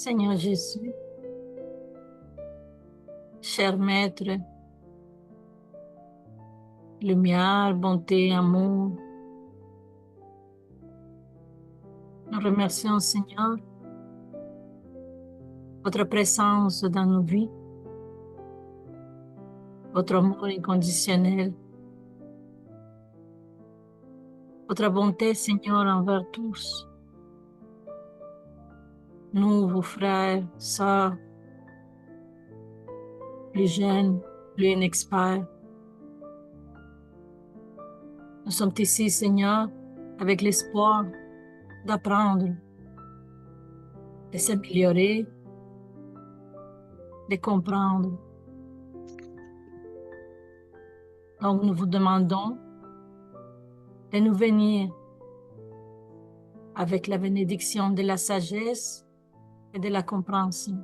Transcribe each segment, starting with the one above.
Seigneur Jésus, cher Maître, lumière, bonté, amour, nous remercions, Seigneur, votre présence dans nos vies, votre amour inconditionnel, votre bonté, Seigneur, envers tous, nous, vos frères, sœurs, plus jeunes, plus inexperts. Nous sommes ici, Seigneur, avec l'espoir d'apprendre, de s'améliorer, de comprendre. Donc, nous vous demandons de nous venir avec la bénédiction de la sagesse et de la compréhension.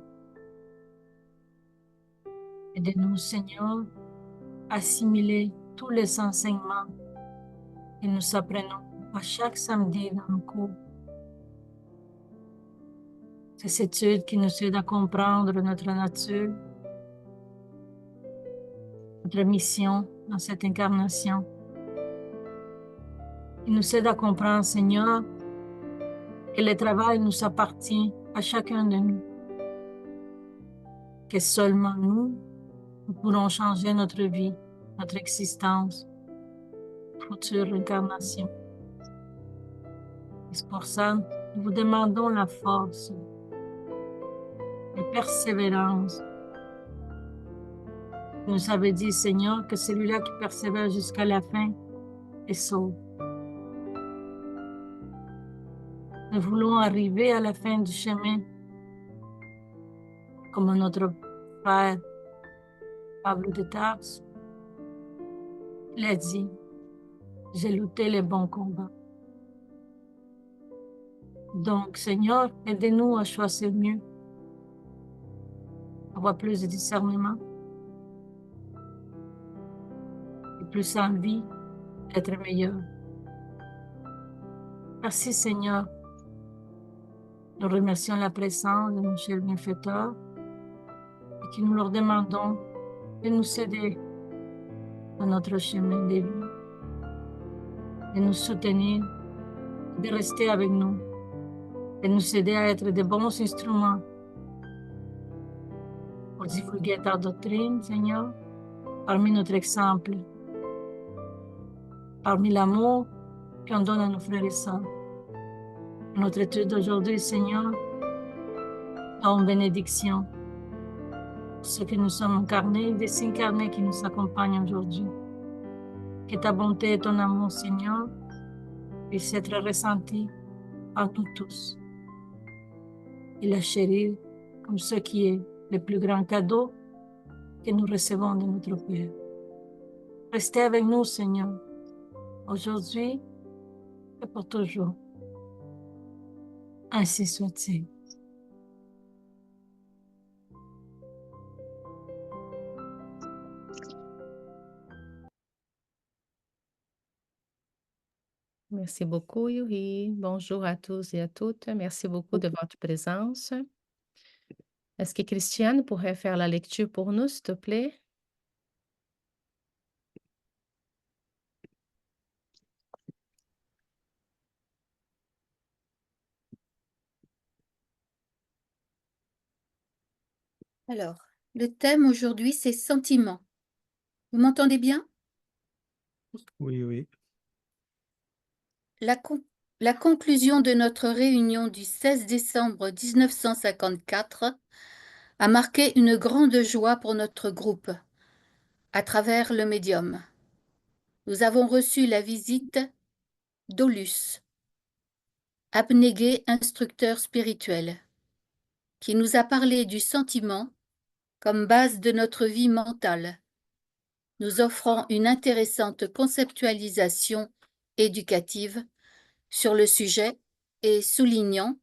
Et de nous, Seigneur, assimiler tous les enseignements que nous apprenons à chaque samedi dans nos cours. Ces études qui nous aident à comprendre notre nature, notre mission dans cette incarnation. Qui nous aident à comprendre, Seigneur, que le travail nous appartient à chacun de nous. Que seulement nous pourrons changer notre vie, notre existence, future incarnation. Et c'est pour ça, nous vous demandons la force, la persévérance. Vous nous avez dit, Seigneur, que celui-là qui persévère jusqu'à la fin est sauvé. Nous voulons arriver à la fin du chemin, comme notre frère Pablo de Tarse l'a dit, j'ai lutté le bon combat. Donc, Seigneur, aidez-nous à choisir mieux, avoir plus de discernement et plus envie d'être meilleur. Merci, Seigneur. Nous remercions la présence de nos chers bienfaiteurs et que nous leur demandons de nous aider dans notre chemin de vie, de nous soutenir, de rester avec nous, de nous aider à être de bons instruments pour divulguer ta doctrine, Seigneur, parmi notre exemple, parmi l'amour qu'on donne à nos frères et sœurs. Notre étude d'aujourd'hui, Seigneur, donne bénédiction pour ceux que nous sommes incarnés et désincarnés qui nous accompagnent aujourd'hui. Que ta bonté et ton amour, Seigneur, puissent être ressentis par nous tous et la chérir comme ce qui est le plus grand cadeau que nous recevons de notre Père. Restez avec nous, Seigneur, aujourd'hui et pour toujours. Ainsi soit-il. Merci beaucoup, Yuri. Bonjour à tous et à toutes. Merci beaucoup de votre présence. Est-ce que Christiane pourrait faire la lecture pour nous, s'il te plaît? Alors, le thème aujourd'hui, c'est sentiments. Vous m'entendez bien? Oui. La conclusion de notre réunion du 16 décembre 1954 a marqué une grande joie pour notre groupe, à travers le médium. Nous avons reçu la visite d'Olus, abnégué instructeur spirituel, qui nous a parlé du sentiment comme base de notre vie mentale, nous offrant une intéressante conceptualisation éducative sur le sujet et soulignant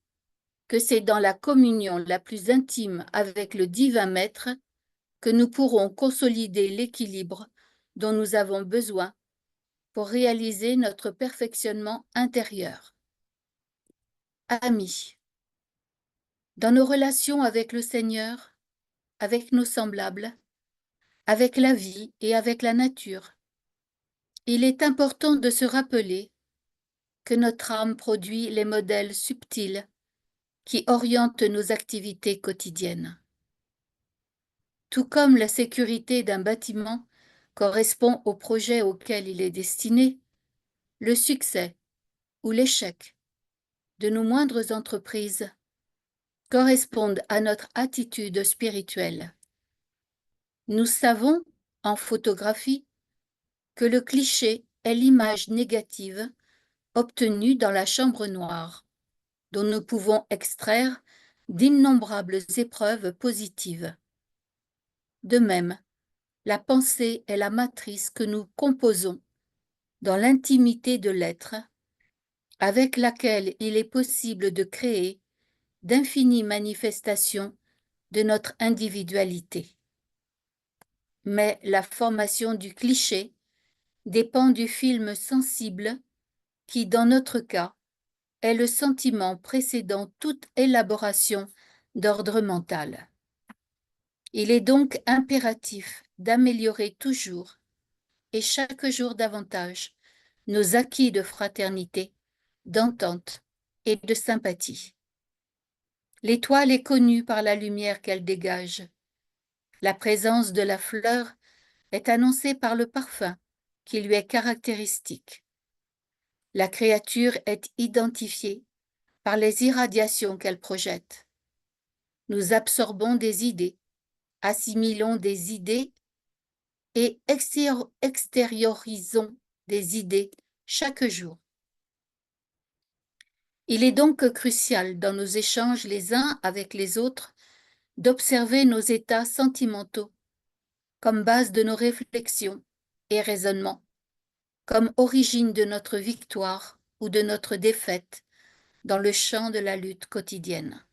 que c'est dans la communion la plus intime avec le divin maître que nous pourrons consolider l'équilibre dont nous avons besoin pour réaliser notre perfectionnement intérieur. Amis, Dans nos relations avec le Seigneur, avec nos semblables, avec la vie et avec la nature, il est important de se rappeler que notre âme produit les modèles subtils qui orientent nos activités quotidiennes. Tout comme la sécurité d'un bâtiment correspond au projet auquel il est destiné, le succès ou l'échec de nos moindres entreprises correspondent à notre attitude spirituelle. Nous savons, en photographie, que le cliché est l'image négative obtenue dans la chambre noire, dont nous pouvons extraire d'innombrables épreuves positives. De même, la pensée est la matrice que nous composons dans l'intimité de l'être, avec laquelle il est possible de créer d'infinies manifestations de notre individualité. Mais la formation du cliché dépend du film sensible qui, dans notre cas, est le sentiment précédant toute élaboration d'ordre mental. Il est donc impératif d'améliorer toujours et chaque jour davantage nos acquis de fraternité, d'entente et de sympathie. L'étoile est connue par la lumière qu'elle dégage. La présence de la fleur est annoncée par le parfum qui lui est caractéristique. La créature est identifiée par les irradiations qu'elle projette. Nous absorbons des idées, assimilons des idées et extériorisons des idées chaque jour. Il est donc crucial dans nos échanges les uns avec les autres d'observer nos états sentimentaux comme base de nos réflexions et raisonnements, comme origine de notre victoire ou de notre défaite dans le champ de la lutte quotidienne.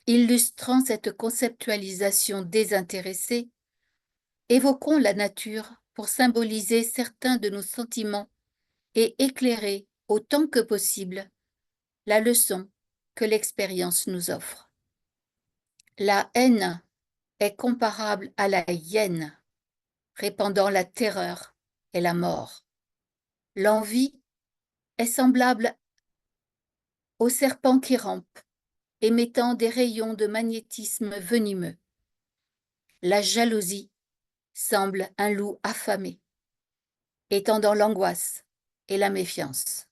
Illustrant cette conceptualisation désintéressée, évoquons la nature pour symboliser certains de nos sentiments et éclairer autant que possible la leçon que l'expérience nous offre. La haine est comparable à la hyène, répandant la terreur et la mort. L'envie est semblable au serpent qui rampe, émettant des rayons de magnétisme venimeux. La jalousie semble un loup affamé, étendant l'angoisse et la méfiance.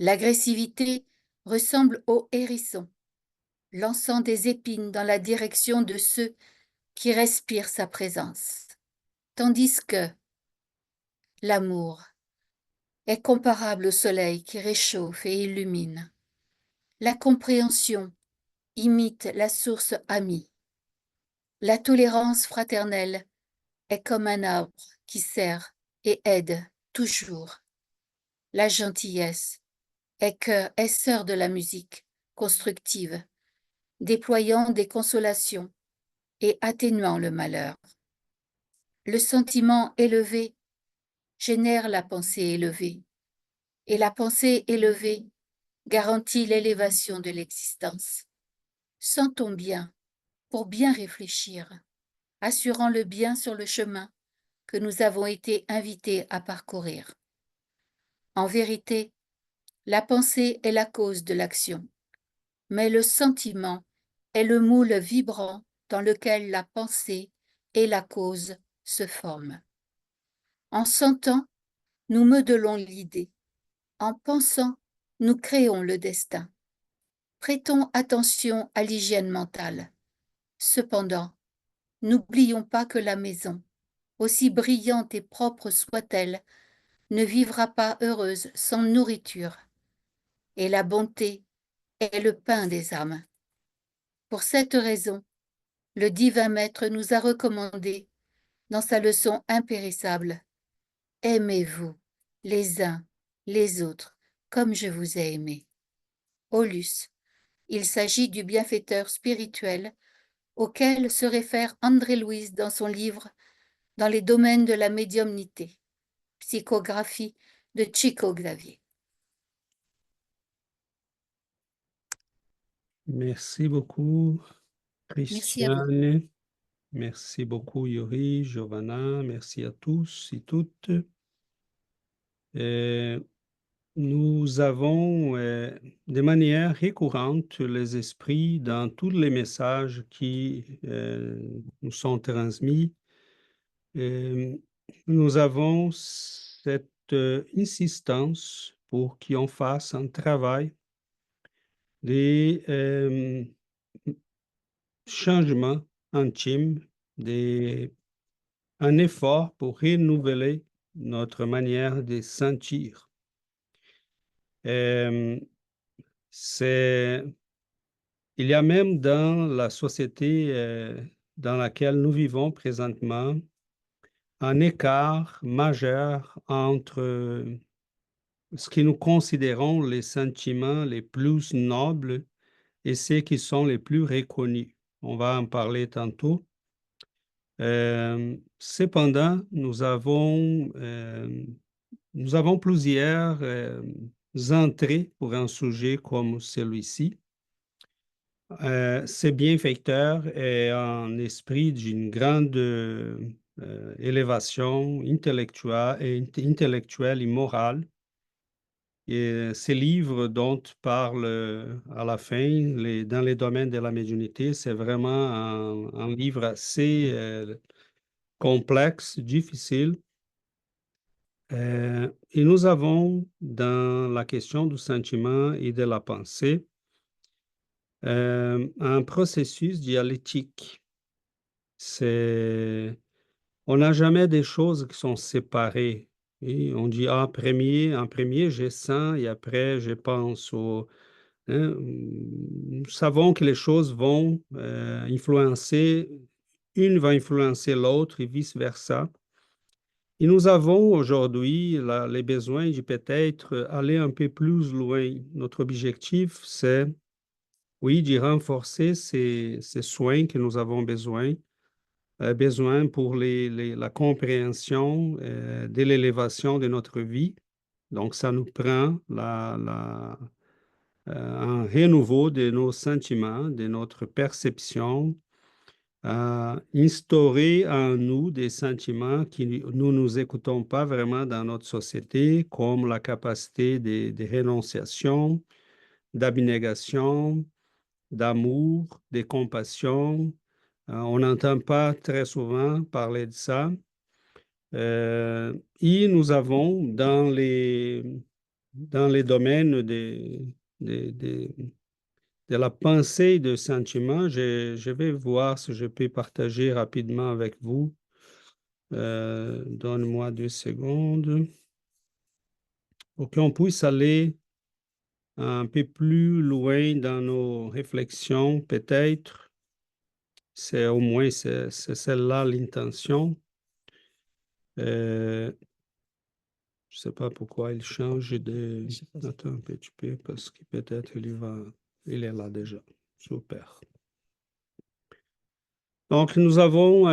L'agressivité ressemble au hérisson, lançant des épines dans la direction de ceux qui respirent sa présence, tandis que l'amour est comparable au soleil qui réchauffe et illumine. La compréhension imite la source amie. La tolérance fraternelle est comme un arbre qui sert et aide toujours. La gentillesse est sœur de la musique constructive, déployant des consolations et atténuant le malheur. Le sentiment élevé génère la pensée élevée, et la pensée élevée garantit l'élévation de l'existence. Sentons bien pour bien réfléchir, assurant le bien sur le chemin que nous avons été invités à parcourir. En vérité, la pensée est la cause de l'action, mais le sentiment est le moule vibrant dans lequel la pensée et la cause se forment. En sentant, nous modelons l'idée. En pensant, nous créons le destin. Prêtons attention à l'hygiène mentale. Cependant, n'oublions pas que la maison, aussi brillante et propre soit-elle, ne vivra pas heureuse sans nourriture. Et la bonté est le pain des âmes. Pour cette raison, le divin Maître nous a recommandé, dans sa leçon impérissable, « Aimez-vous les uns les autres comme je vous ai aimé ». Aulus, il s'agit du bienfaiteur spirituel auquel se réfère André Louise dans son livre « Dans les domaines de la médiumnité », psychographie de Chico Xavier. Merci beaucoup, Merci à vous. Christiane. Merci beaucoup, Yuri, Giovanna. Merci à tous et toutes. Euh, Nous avons de manière récurrente les esprits dans tous les messages qui nous sont transmis. Euh, Nous avons cette insistance pour qu'on fasse un travail de changement intime, un effort pour renouveler notre manière de sentir. Euh, c'est Il y a même dans la société dans laquelle nous vivons présentement un écart majeur entre ce que nous considérons les sentiments les plus nobles et ceux qui sont les plus reconnus. On va en parler tantôt. Cependant, nous avons plusieurs entrées pour un sujet comme celui-ci. Ce bienfaiteur est un esprit d'une grande élévation intellectuelle et morale. Et ces livres dont parle à la fin, dans les domaines de la médiumnité, c'est vraiment un livre assez complexe, difficile. Et nous avons dans la question du sentiment et de la pensée un processus dialectique. On n'a jamais des choses qui sont séparées. Et on dit, en premier, je sens et après, je pense hein. Nous savons que les choses vont influencer, une va influencer l'autre et vice-versa. Et nous avons aujourd'hui les besoins de peut-être aller un peu plus loin. Notre objectif, c'est, oui, de renforcer ces soins que nous avons besoin pour la compréhension de l'élévation de notre vie. Donc, ça nous prend un renouveau de nos sentiments, de notre perception, instaurer en nous des sentiments que nous nous écoutons pas vraiment dans notre société, comme la capacité de rénonciation, d'abnégation, d'amour, de compassion. On n'entend pas très souvent parler de ça. Et nous avons dans les domaines de, de la pensée et de sentiment, je vais voir si je peux partager rapidement avec vous. Donne-moi 2 secondes pour qu'on puisse aller un peu plus loin dans nos réflexions, peut-être. C'est au moins c'est celle-là l'intention. Je ne sais pas pourquoi il change de... Attends un petit peu, parce que peut-être il est là déjà. Super. Donc, nous avons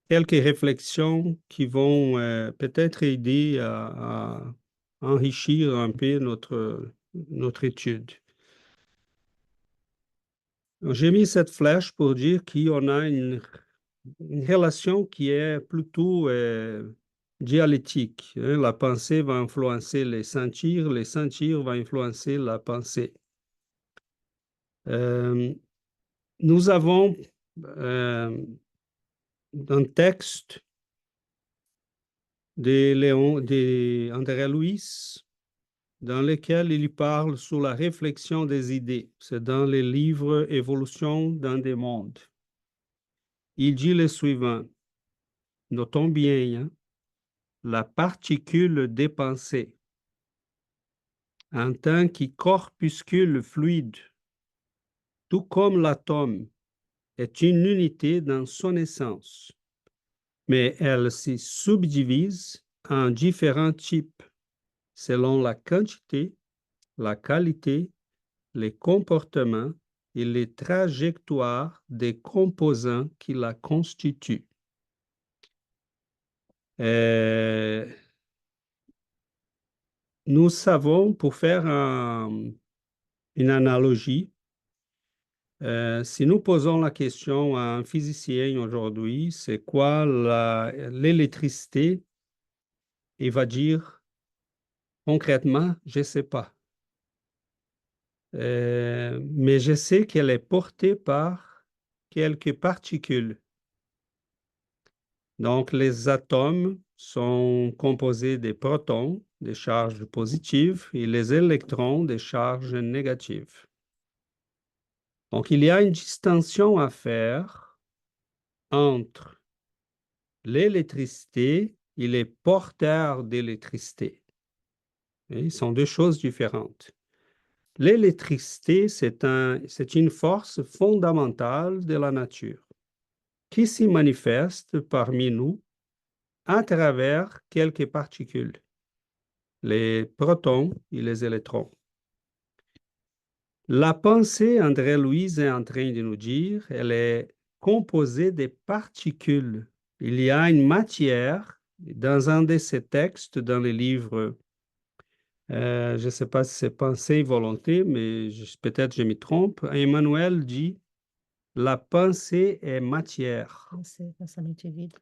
quelques réflexions qui vont peut-être aider à enrichir un peu notre étude. J'ai mis cette flèche pour dire qu'on a une relation qui est plutôt dialectique, hein. La pensée va influencer les sentir vont influencer la pensée. Nous avons un texte d'André Louis dans lequel il parle sur la réflexion des idées. C'est dans le livre Évolution dans des mondes. Il dit le suivant, notons bien, hein, la particule des pensées en tant que corpuscule fluide, tout comme l'atome, est une unité dans son essence, mais elle se subdivise en différents types selon la quantité, la qualité, les comportements et les trajectoires des composants qui la constituent. nous savons, pour faire une analogie, si nous posons la question à un physicien aujourd'hui, c'est quoi l'électricité? Il va dire concrètement, je ne sais pas. Mais je sais qu'elle est portée par quelques particules. Donc, les atomes sont composés des protons, des charges positives, et les électrons, des charges négatives. Donc, il y a une distinction à faire entre l'électricité et les porteurs d'électricité. Ils sont deux choses différentes. L'électricité, c'est une force fondamentale de la nature qui s'y manifeste parmi nous à travers quelques particules, les protons et les électrons. La pensée, André-Louise est en train de nous dire, elle est composée des particules. Il y a une matière, dans un de ces textes, dans le livre, je ne sais pas si c'est pensée et volonté, mais peut-être je me trompe, Emmanuel dit, la pensée est matière. C'est pensamento vide.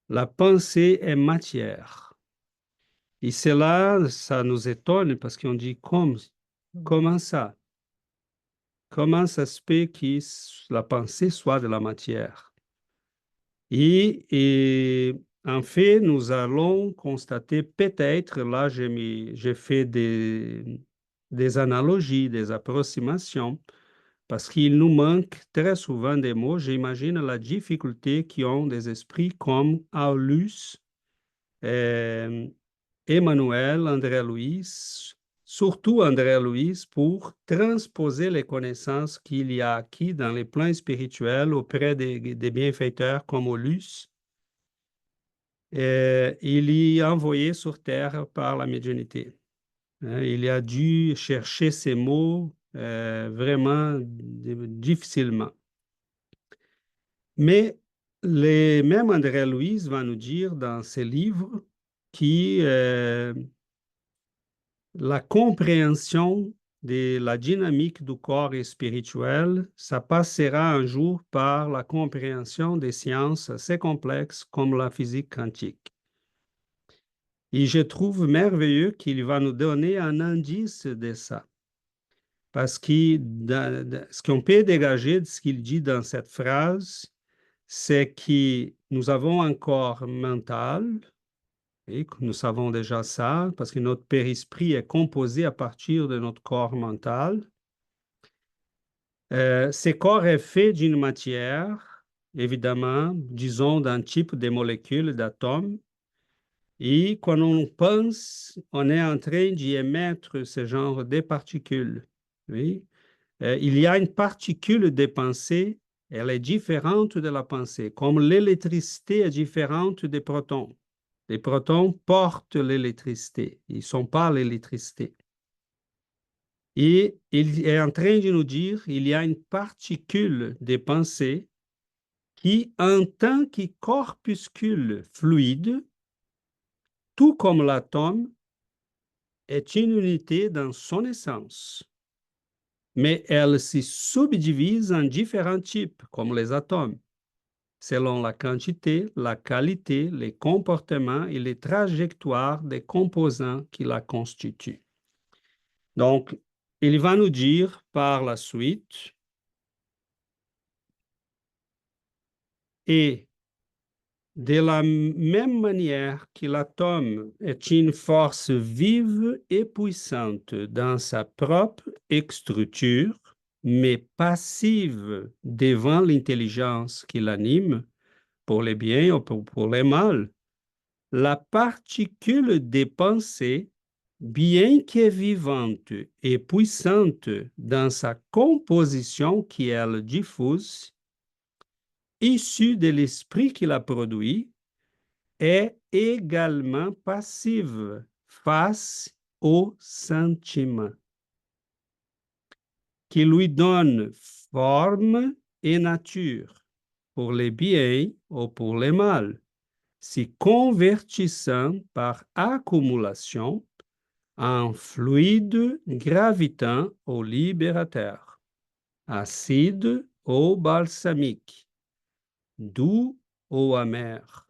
La pensée est matière. Et cela, ça nous étonne parce qu'on dit comment ça? Comment ça se fait que la pensée soit de la matière? Et en fait, nous allons constater peut-être, là, j'ai fait des analogies, des approximations, parce qu'il nous manque très souvent des mots. J'imagine la difficulté qu'ont des esprits comme Aulus, Emmanuel, André-Louis, surtout André-Louis, pour transposer les connaissances qu'il y a acquis dans les plans spirituels auprès des bienfaiteurs comme Aulus. Il y est envoyé sur terre par la médiumnité. Il a dû chercher ces mots vraiment difficilement. Mais même André-Louis va nous dire dans ses livres que la compréhension de la dynamique du corps spirituel, ça passera un jour par la compréhension des sciences assez complexes comme la physique quantique. Et je trouve merveilleux qu'il va nous donner un indice de ça. Parce que ce qu'on peut dégager de ce qu'il dit dans cette phrase, c'est que nous avons un corps mental, et que nous savons déjà ça, parce que notre périsprit est composé à partir de notre corps mental. Ce corps est fait d'une matière, évidemment, disons d'un type de molécules, d'atomes, et quand on pense, on est en train d'y émettre ce genre de particules. Oui? Il y a une particule de pensée, elle est différente de la pensée, comme l'électricité est différente des protons. Les protons portent l'électricité, ils ne sont pas l'électricité. Et il est en train de nous dire qu'il y a une particule de pensée qui, en tant que corpuscule fluide, tout comme l'atome, est une unité dans son essence. Mais elle se subdivise en différents types, comme les atomes, selon la quantité, la qualité, les comportements et les trajectoires des composants qui la constituent. Donc, il va nous dire par la suite, et de la même manière que l'atome est une force vive et puissante dans sa propre structure, mais passive devant l'intelligence qui l'anime, pour les biens ou pour les mal, la particule des pensées, bien qu'elle vivante et puissante dans sa composition qui elle diffuse, issue de l'esprit qui la produit, est également passive face aux sentiments, qui lui donnent forme et nature pour les biens ou pour les mal, s'y convertissant par accumulation un fluide gravitant au libérateur, acide au balsamique, doux au amer,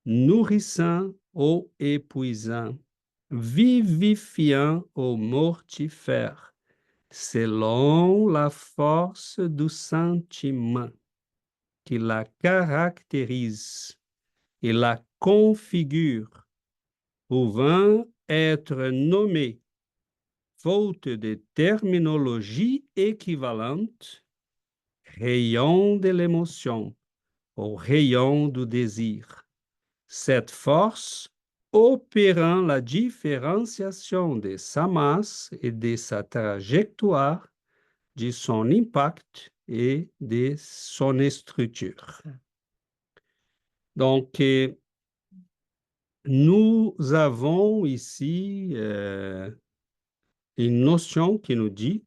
nourrissant au épuisant, vivifiant au mortifère, selon la force du sentiment qui la caractérise et la configure, pouvant être nommée, faute de terminologie équivalente, rayon de l'émotion au rayon du désir. Cette force opérant la différenciation de sa masse et de sa trajectoire, de son impact et de son structure. Donc, nous avons ici une notion qui nous dit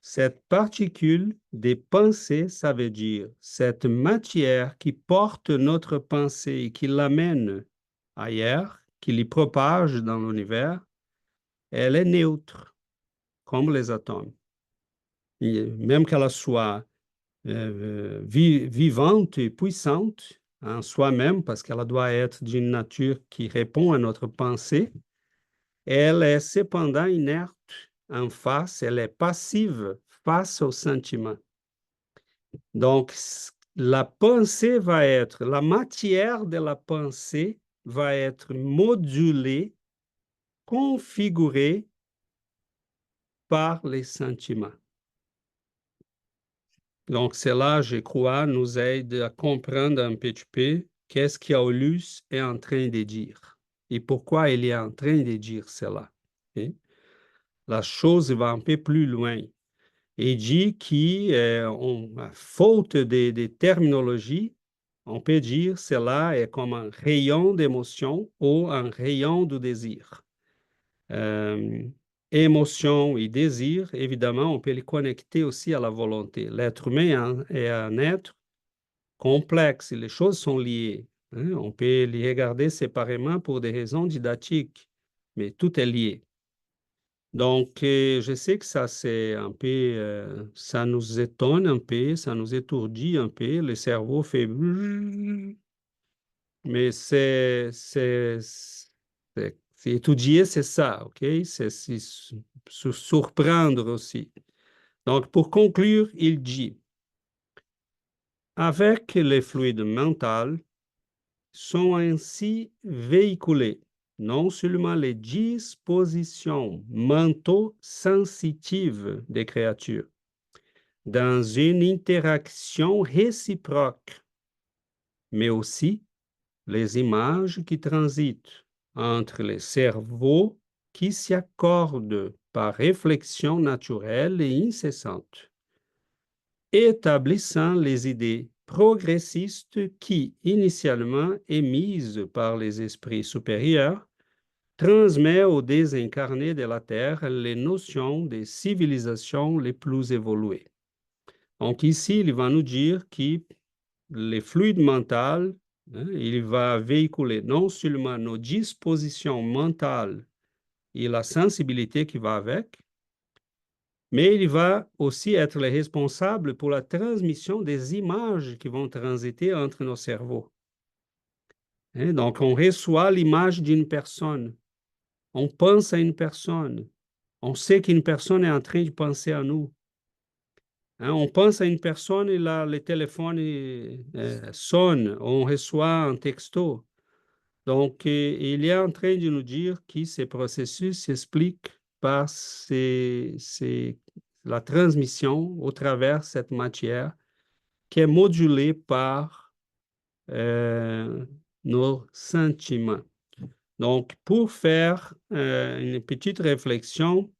cette particule des pensées, ça veut dire cette matière qui porte notre pensée et qui l'amène ailleurs, qui l'y propage dans l'univers, elle est neutre, comme les atomes. Et même qu'elle soit vivante et puissante en soi-même, parce qu'elle doit être d'une nature qui répond à notre pensée, elle est cependant inerte en face, elle est passive face au sentiment. Donc, la pensée va être, la matière de la pensée va être modulée, configurée par les sentiments. Donc, cela, je crois, nous aide à comprendre un petit peu qu'est-ce qu'Aulus est en train de dire et pourquoi il est en train de dire cela. Okay? La chose va un peu plus loin. Il dit qu'à faute de terminologie, on peut dire cela est comme un rayon d'émotion ou un rayon du désir. Émotion et désir, évidemment, on peut les connecter aussi à la volonté. L'être humain est un être complexe, les choses sont liées. Hein? On peut les regarder séparément pour des raisons didactiques, mais tout est lié. Donc, je sais que ça, c'est un peu, ça nous étonne un peu, ça nous étourdit un peu, le cerveau fait... Mais c'est étudier, c'est ça, OK? C'est se surprendre aussi. Donc, pour conclure, il dit, avec les fluides mentaux, sont ainsi véhiculées non seulement les dispositions mentaux-sensitives des créatures, dans une interaction réciproque, mais aussi les images qui transitent entre les cerveaux qui s'y accordent par réflexion naturelle et incessante, établissant les idées progressistes qui, initialement émises par les esprits supérieurs, transmet aux désincarnés de la Terre les notions des civilisations les plus évoluées. Donc ici, il va nous dire que les fluides mentaux, il va véhiculer non seulement nos dispositions mentales et la sensibilité qui va avec, mais il va aussi être le responsable pour la transmission des images qui vont transiter entre nos cerveaux. Donc, on reçoit l'image d'une personne. On pense à une personne. On sait qu'une personne est en train de penser à nous. On pense à une personne et là, le téléphone sonne. On reçoit un texto. Donc, il est en train de nous dire que ces processus s'expliquent par la transmission au travers de cette matière qui est modulée par nos sentiments. Donc, pour faire une petite réflexion,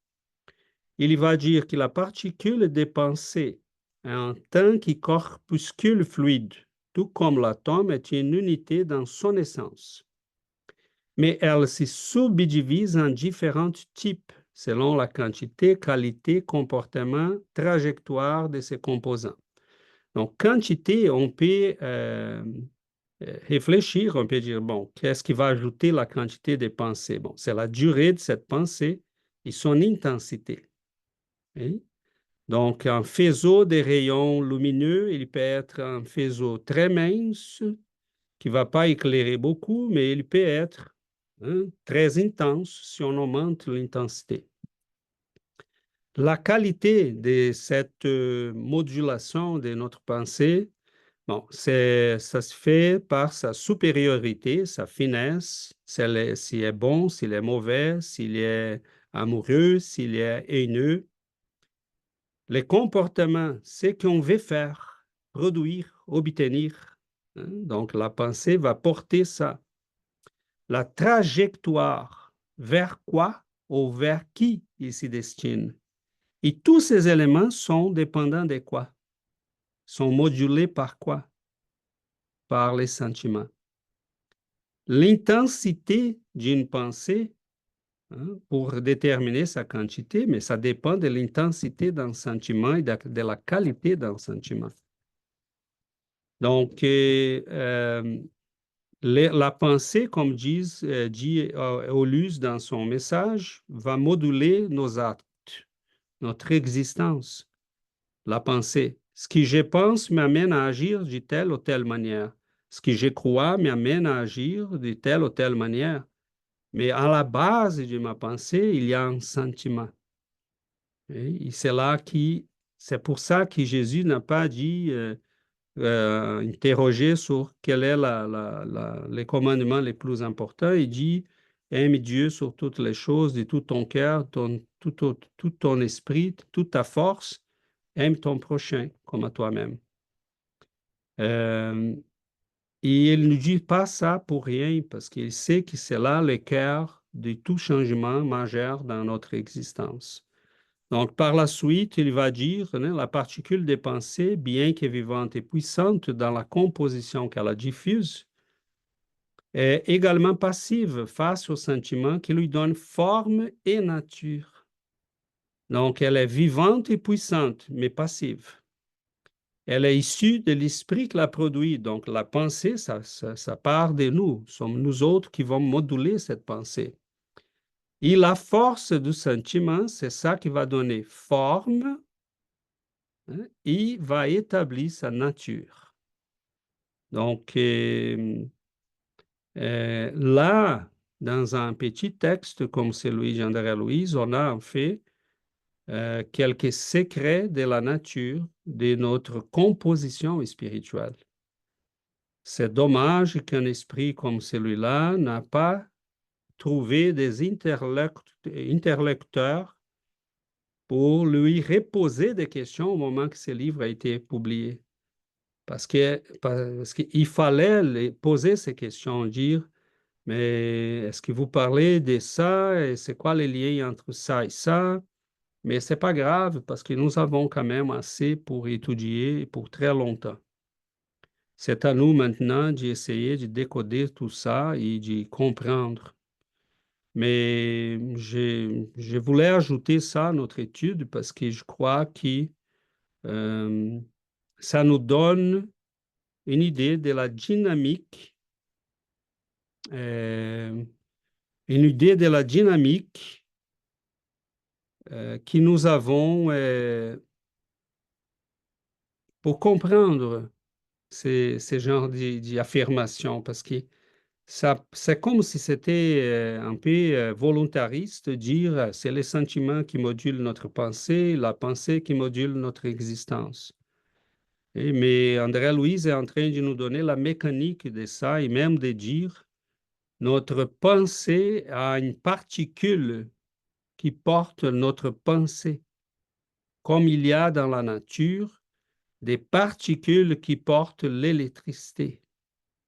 il va dire que la particule des pensées est en tant que corpuscule fluide, tout comme l'atome est une unité dans son essence. Mais elle se subdivise en différents types selon la quantité, qualité, comportement, trajectoire de ses composants. Donc, quantité, on peut réfléchir, on peut dire, bon, qu'est-ce qui va ajouter la quantité des pensées? Bon, c'est la durée de cette pensée et son intensité. Oui? Donc, un faisceau de rayons lumineux, il peut être un faisceau très mince qui ne va pas éclairer beaucoup, mais il peut être très intense si on augmente l'intensité. La qualité de cette modulation de notre pensée, bon, ça se fait par sa supériorité, sa finesse, s'il est bon, s'il est mauvais, s'il est amoureux, s'il est haineux. Les comportements, c'est qu'on veut faire, produire, obtenir. Donc, la pensée va porter ça. La trajectoire, vers quoi ou vers qui il se destine. Et tous ces éléments sont dépendants de quoi? Sont modulés par quoi? Par les sentiments. L'intensité d'une pensée, pour déterminer sa quantité, mais ça dépend de l'intensité d'un sentiment et de la qualité d'un sentiment. Donc, la pensée, comme dit Aulus dans son message, va moduler nos actes, notre existence. La pensée. Ce que je pense m'amène à agir de telle ou telle manière. Ce que je crois m'amène à agir de telle ou telle manière. Mais à la base de ma pensée, il y a un sentiment. Et c'est pour ça que Jésus n'a pas dit interroger sur quel est les commandements les plus importants. Il dit, aime Dieu sur toutes les choses, de tout ton cœur, tout ton esprit, toute ta force. Aime ton prochain comme à toi-même. Et il ne dit pas ça pour rien, parce qu'il sait que c'est là le cœur de tout changement majeur dans notre existence. Donc, par la suite, il va dire, la particule des pensées, bien que vivante et puissante dans la composition qu'elle diffuse, est également passive face aux sentiments qui lui donnent forme et nature. Donc, elle est vivante et puissante, mais passive. Elle est issue de l'esprit qui l'a produit. Donc, la pensée, ça part de nous. Ce sommes nous autres qui vont moduler cette pensée. Et la force du sentiment, c'est ça qui va donner forme et va établir sa nature. Donc, là, dans un petit texte comme celui d'André Louise, on a en fait quelques secrets de la nature de notre composition spirituelle. C'est dommage qu'un esprit comme celui-là n'a pas trouvé des interlocuteurs pour lui reposer des questions au moment que ce livre a été publié. Parce qu'il fallait poser ces questions, dire, mais est-ce que vous parlez de ça et c'est quoi les liens entre ça et ça? Mais ce n'est pas grave parce que nous avons quand même assez pour étudier pour très longtemps. C'est à nous maintenant d'essayer de décoder tout ça et de comprendre. Mais je voulais ajouter ça à notre étude parce que je crois que ça nous donne une idée de la dynamique, que nous avons pour comprendre ces genres d'affirmations, parce que c'est comme si c'était un peu volontariste de dire c'est les sentiments qui modulent notre pensée, la pensée qui module notre existence. Mais André Louise est en train de nous donner la mécanique de ça et même de dire notre pensée a une particule qui porte notre pensée, comme il y a dans la nature des particules qui portent l'électricité.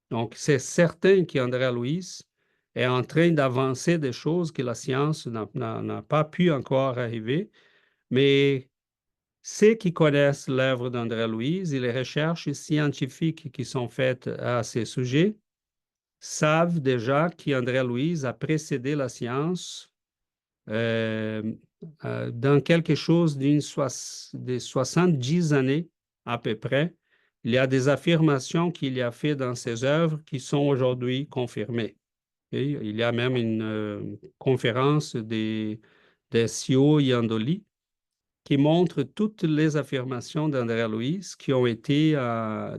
Donc, c'est certain qu'André Louise est en train d'avancer des choses que la science n'a pas pu encore arriver, mais ceux qui connaissent l'œuvre d'André Louise et les recherches scientifiques qui sont faites à ces sujets savent déjà qu'André Louise a précédé la science dans quelque chose de 70 années à peu près. il y a des affirmations qu'il a fait dans ses œuvres qui sont aujourd'hui confirmées. Et il y a même une conférence des Sio Yandoli qui montre toutes les affirmations d'André Louis qui ont été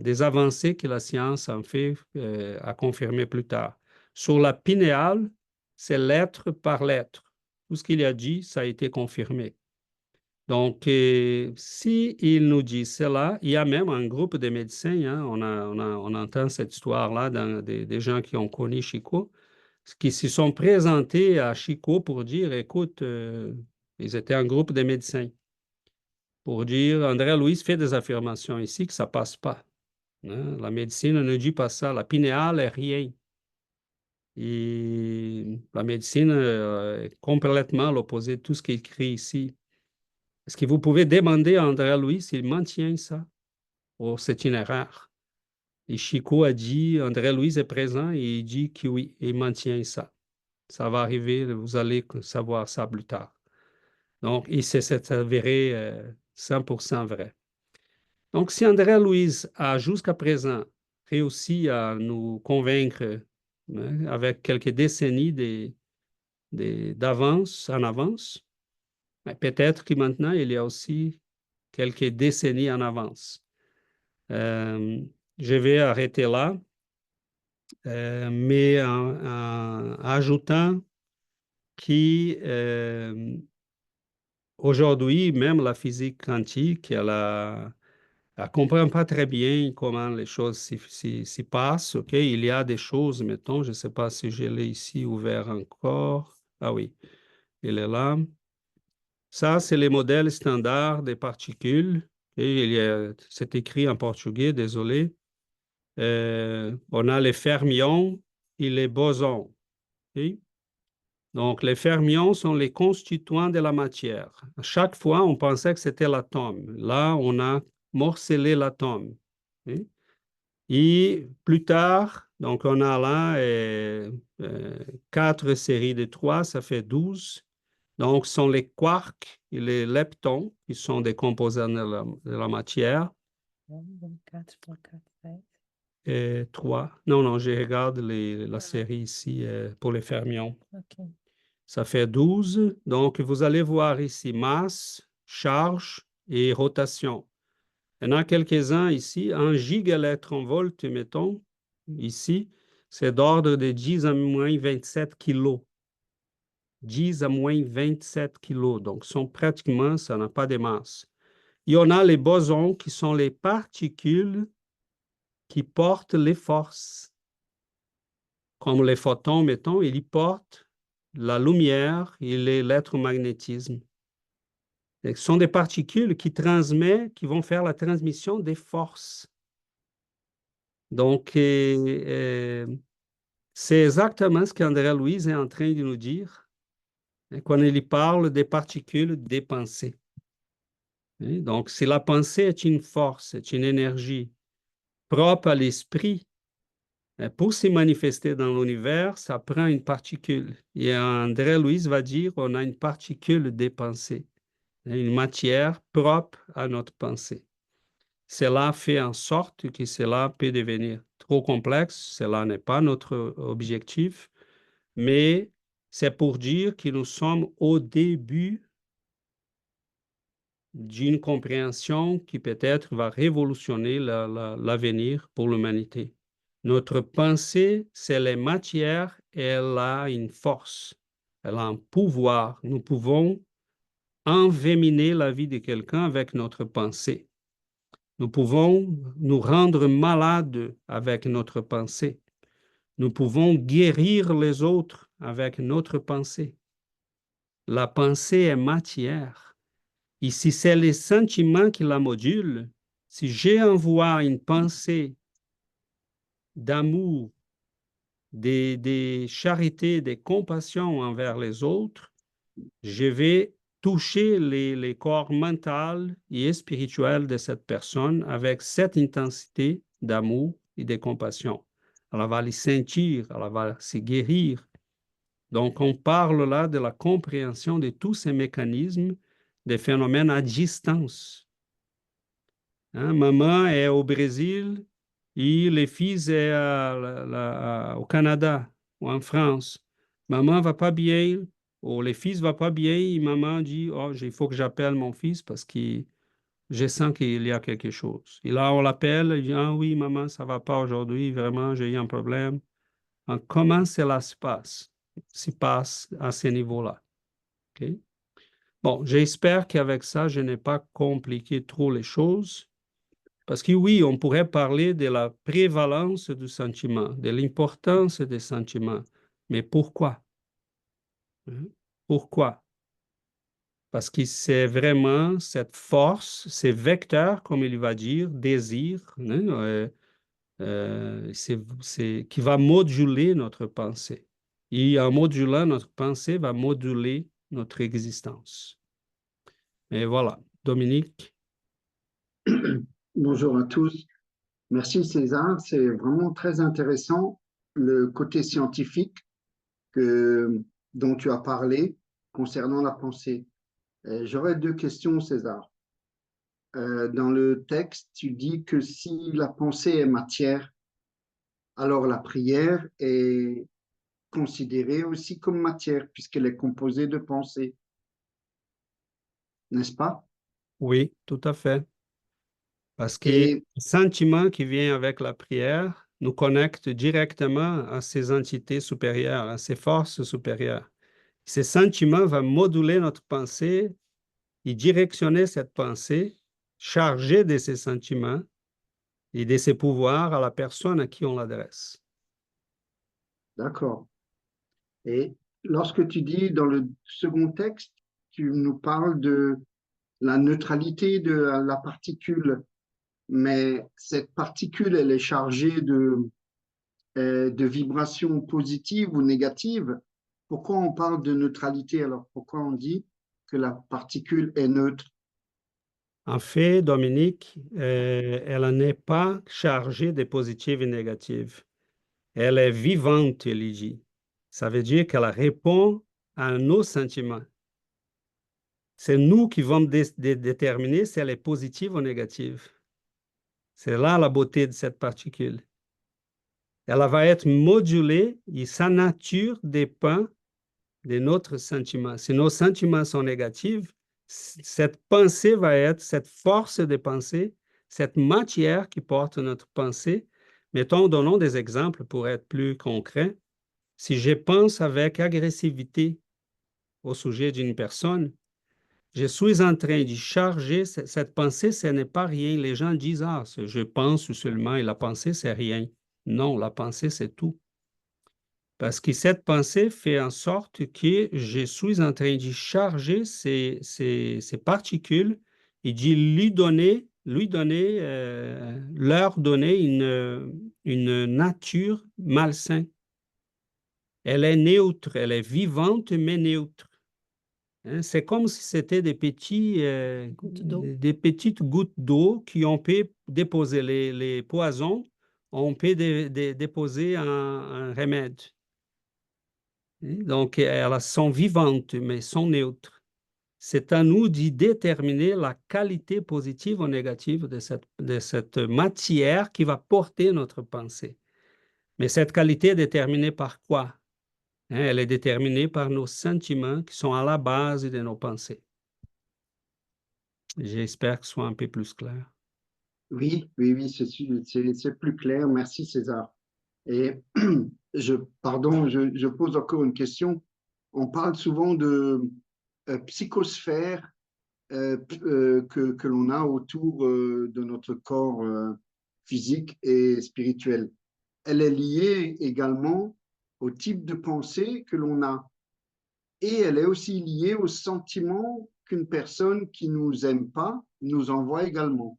des avancées que la science en fait a confirmé plus tard. Sur la pinéale, c'est lettre par lettre. Tout ce qu'il a dit, ça a été confirmé. Donc, si il nous dit cela, il y a même un groupe de médecins, hein, on entend cette histoire-là dans des gens qui ont connu Chico, qui se sont présentés à Chico pour dire, écoute, ils étaient un groupe de médecins, pour dire, André Louis fait des affirmations ici que ça ne passe pas. Hein. La médecine ne dit pas ça. La pinéale est rien. Et la médecine est complètement l'opposé de tout ce qui est écrit ici. Est-ce que vous pouvez demander à André Louis s'il maintient ça? Oh, c'est une erreur. Et Chico a dit, André Louis est présent et il dit que oui, il maintient ça. Ça va arriver, vous allez savoir ça plus tard. Donc, il s'est avéré 100% vrai. Donc, si André Louis a jusqu'à présent réussi à nous convaincre hein, avec quelques décennies d'avance, en avance, peut-être que maintenant, il y a aussi quelques décennies en avance. Je vais arrêter là, mais en ajoutant qu'aujourd'hui, même la physique quantique, elle ne comprend pas très bien comment les choses s'y passent. OK? Il y a des choses, mettons, je ne sais pas si je l'ai ici ouvert encore. Ah oui, il est là. Ça, c'est les modèles standards des particules. Et c'est écrit en portugais, désolé. On a les fermions et les bosons. OK? Donc, les fermions sont les constituants de la matière. À chaque fois, on pensait que c'était l'atome. Là, on a morcelé l'atome. OK? Et plus tard, donc on a là 4 séries de 3, ça fait 12. Donc, ce sont les quarks et les leptons qui sont des composants de la matière. 4 pour 4, 5. Et 3. Non, je regarde la série ici pour les fermions. OK. Ça fait 12. Donc, vous allez voir ici masse, charge et rotation. Il y en a quelques-uns ici. 1 gigaélectronvolt, mettons, ici, c'est d'ordre de 10 à moins 27 kilos. 10 à moins 27 kilos. Donc, pratiquement, ça n'a pas de masse. Il y en a les bosons qui sont les particules qui portent les forces. Comme les photons, mettons, ils portent la lumière et l'électromagnétisme. Ce sont des particules qui vont faire la transmission des forces. Donc, c'est exactement ce qu'André Louis est en train de nous dire quand il parle des particules des pensées. Donc, si la pensée est une force, est une énergie propre à l'esprit, pour se manifester dans l'univers, ça prend une particule. Et André Louis va dire on a une particule des pensées, une matière propre à notre pensée. Cela fait en sorte que cela peut devenir trop complexe. Cela n'est pas notre objectif, mais c'est pour dire que nous sommes au début d'une compréhension qui peut-être va révolutionner l'avenir pour l'humanité. Notre pensée, c'est la matière et elle a une force, elle a un pouvoir. Nous pouvons envenimer la vie de quelqu'un avec notre pensée. Nous pouvons nous rendre malades avec notre pensée. Nous pouvons guérir les autres avec notre pensée. La pensée est matière. Et si c'est les sentiments qui la modulent, si j'envoie une pensée d'amour, de charité, de compassion envers les autres, je vais toucher les corps mental et spirituel de cette personne avec cette intensité d'amour et de compassion. Elle va les sentir, elle va se guérir. Donc, on parle là de la compréhension de tous ces mécanismes, des phénomènes à distance. Hein, maman est au Brésil et les fils est au Canada ou en France. Maman va pas bien, ou les fils va pas bien, et maman dit, oh, il faut que j'appelle mon fils parce que je sens qu'il y a quelque chose. Et là, on l'appelle, il dit, ah oui, maman, ça va pas aujourd'hui, vraiment, j'ai eu un problème. Hein, comment cela se passe à ce niveau-là? OK? Bon, j'espère qu'avec ça, je n'ai pas compliqué trop les choses. Parce que oui, on pourrait parler de la prévalence du sentiment, de l'importance des sentiments. Mais pourquoi? Hein? Pourquoi? Parce que c'est vraiment cette force, ces vecteurs, comme il va dire, désir, hein, qui va moduler notre pensée. Et en modulant notre pensée, va moduler notre existence. Et voilà, Dominique. Bonjour à tous. Merci César, c'est vraiment très intéressant le côté scientifique dont tu as parlé concernant la pensée. J'aurais deux questions César. Dans le texte, tu dis que si la pensée est matière, alors la prière est considérée aussi comme matière puisqu'elle est composée de pensée, n'est-ce pas? Oui, tout à fait. Parce que le Et sentiment qui vient avec la prière nous connecte directement à ces entités supérieures, à ces forces supérieures. Ces sentiments vont moduler notre pensée et directionner cette pensée, chargée de ces sentiments et de ces pouvoirs à la personne à qui on l'adresse. d'accord. Et lorsque tu dis dans le second texte, tu nous parles de la neutralité de la particule, mais cette particule, elle est chargée de vibrations positives ou négatives. Pourquoi on parle de neutralité alors? Pourquoi on dit que la particule est neutre? En fait, Dominique, elle n'est pas chargée de positives et négatives. Elle est vivante, il dit. Ça veut dire qu'elle répond à nos sentiments. C'est nous qui vont déterminer si elle est positive ou négative. C'est là la beauté de cette particule. Elle va être modulée et sa nature dépend de notre sentiment. Si nos sentiments sont négatifs, cette pensée va être, cette force de pensée, cette matière qui porte notre pensée. Mettons, donnons des exemples pour être plus concret. Si je pense avec agressivité au sujet d'une personne, je suis en train de charger cette pensée, ce n'est pas rien. Les gens disent, ah, je pense seulement et la pensée, c'est rien. Non, la pensée, c'est tout. Parce que cette pensée fait en sorte que je suis en train de charger ces particules et de leur donner une nature malsaine. Elle est neutre, elle est vivante, mais neutre. Hein, c'est comme si c'était des des petites gouttes d'eau qui on peut déposer les poisons, on peut déposer un remède. Donc, elles sont vivantes, mais sont neutres. C'est à nous d'y déterminer la qualité positive ou négative de cette matière qui va porter notre pensée. Mais cette qualité est déterminée par quoi? Hein, elle est déterminée par nos sentiments qui sont à la base de nos pensées. J'espère que ce soit un peu plus clair. Oui, oui, oui, c'est plus clair. Merci César. Et pardon, je pose encore une question. On parle souvent de psychosphère que l'on a autour de notre corps physique et spirituel. Elle est liée également au type de pensée que l'on a. Et elle est aussi liée au sentiment qu'une personne qui ne nous aime pas nous envoie également.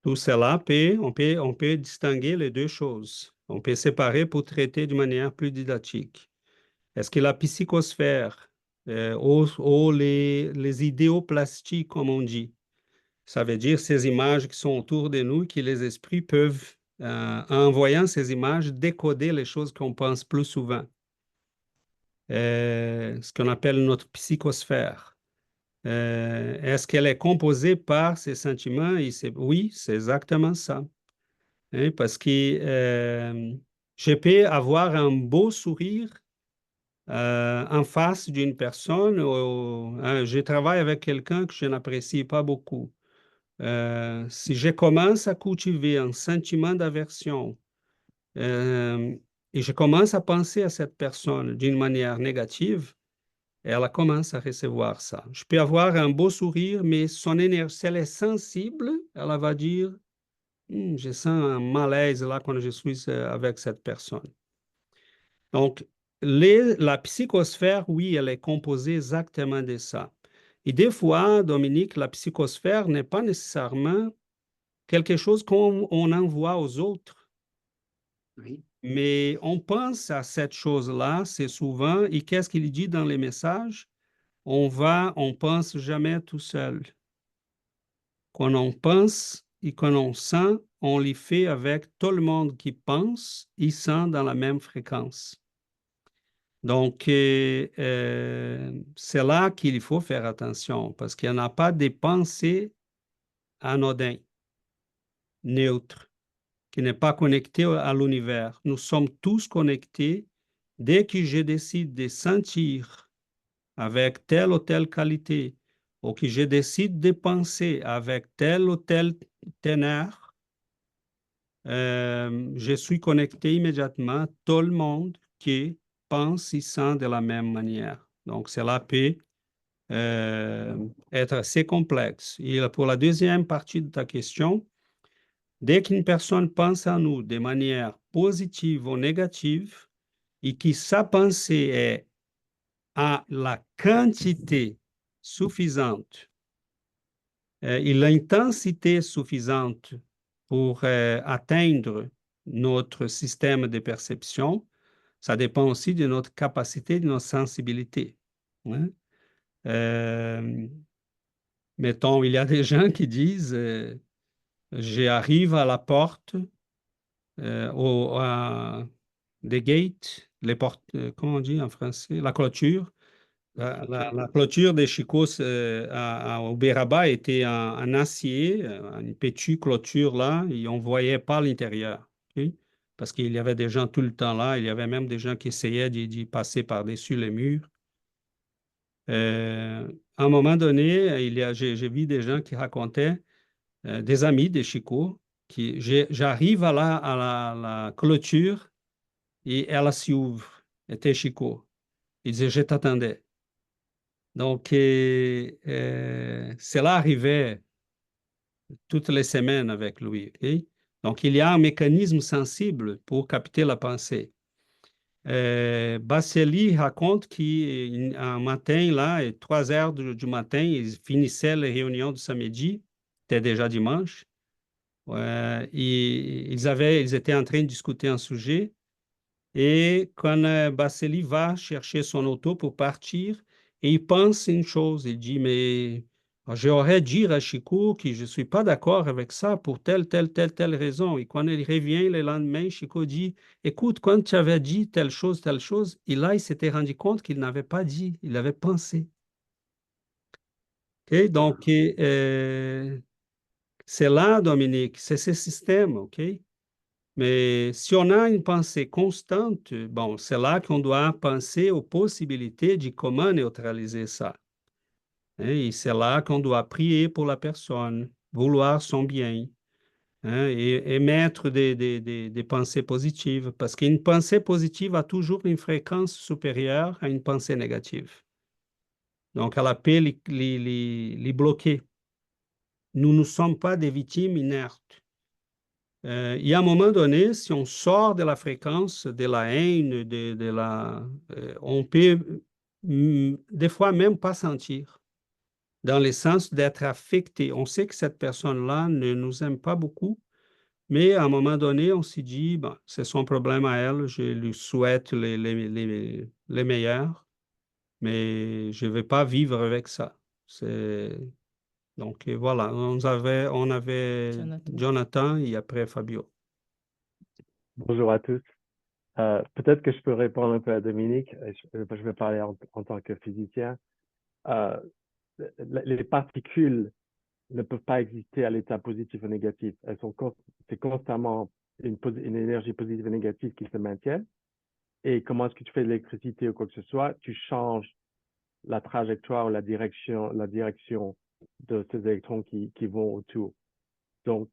Tout cela on peut distinguer les deux choses. On peut séparer pour traiter de manière plus didactique. Est-ce que la psychosphère ou les idéaux plastiques, comme on dit, ça veut dire ces images qui sont autour de nous, que les esprits peuvent, en voyant ces images, décoder les choses qu'on pense plus souvent. Ce qu'on appelle notre psychosphère. Est-ce qu'elle est composée par ces sentiments? Oui, c'est exactement ça. Hein, parce que je peux avoir un beau sourire en face d'une personne. Hein, je travaille avec quelqu'un que je n'apprécie pas beaucoup. Si je commence à cultiver un sentiment d'aversion euh, et je commence à penser à cette personne d'une manière négative, elle commence à recevoir ça. Je peux avoir un beau sourire, mais son énergie, si elle est sensible, elle va dire, je sens un malaise là quand je suis avec cette personne. Donc, la psychosphère, oui, elle est composée exactement de ça. Et des fois, Dominique, la psychosphère n'est pas nécessairement quelque chose qu'on envoie aux autres. Oui. Mais on pense à cette chose-là, c'est souvent, et qu'est-ce qu'il dit dans les messages? On pense jamais tout seul. Quand on pense et quand on sent, on les fait avec tout le monde qui pense et sent dans la même fréquence. Donc, c'est là qu'il faut faire attention parce qu'il n'y en a pas des pensées anodines, neutres, qui n'est pas connecté à l'univers. Nous sommes tous connectés. Dès que je décide de sentir avec telle ou telle qualité, ou que je décide de penser avec tel ou tel ténor, je suis connecté immédiatement à tout le monde qui pense et sent de la même manière. Donc, cela peut être assez complexe. Et pour la deuxième partie de ta question, dès qu'une personne pense à nous de manière positive ou négative, et que sa pensée est à la quantité suffisante et l'intensité suffisante pour atteindre notre système de perception, ça dépend aussi de notre capacité, de notre sensibilité. Hein. Mettons, il y a des gens qui disent, j'arrive à la porte, des gates, les portes, comment on dit en français, la clôture. La clôture des Chicos au Béraba était en acier, une petite clôture là, et on ne voyait pas l'intérieur. Ok. Parce qu'il y avait des gens tout le temps là, il y avait même des gens qui essayaient d'y passer par-dessus les murs. À un moment donné, j'ai vu des gens qui racontaient, des amis des Chicots, j'arrive à la clôture et elle s'ouvre, était Chicot. Il disait, je t'attendais. Donc, cela arrivait toutes les semaines avec lui. Ok. Donc, il y a un mécanisme sensible pour capter la pensée. Basseli raconte qu'un matin, là, à 3 heures du matin, ils finissaient les réunions du samedi, c'était déjà dimanche, et ils étaient en train de discuter un sujet. Et quand Basseli va chercher son auto pour partir, et il pense une chose, il dit, mais j'aurais dit à Chico que je ne suis pas d'accord avec ça pour telle raison. Et quand il revient le lendemain, Chico dit, écoute, quand tu avais dit telle chose, et là, il s'était rendu compte qu'il n'avait pas dit, il avait pensé. OK? Donc, c'est là, Dominique, c'est ce système, OK? Mais si on a une pensée constante, bon, c'est là qu'on doit penser aux possibilités de comment neutraliser ça. Hein. Et c'est là qu'on doit prier pour la personne, vouloir son bien, hein, et mettre des pensées positives, parce qu'une pensée positive a toujours une fréquence supérieure à une pensée négative. Donc, elle peut les bloquer. Nous ne sommes pas des victimes inertes. Il y a un moment donné, si on sort de la fréquence de la haine, on peut des fois même pas sentir, dans le sens d'être affecté. On sait que cette personne-là ne nous aime pas beaucoup, mais à un moment donné, on s'est dit, bon, c'est son problème à elle, je lui souhaite les meilleurs, mais je ne vais pas vivre avec ça. Donc voilà, on avait Jonathan et après Fabio. Bonjour à tous. Peut-être que je peux répondre un peu à Dominique. Je vais parler en tant que physicien. les particules ne peuvent pas exister à l'état positif ou négatif. C'est constamment une énergie positive et négative qui se maintiennent. Et comment est-ce que tu fais de l'électricité ou quoi que ce soit? Tu changes la trajectoire ou la direction de ces électrons qui vont autour. Donc,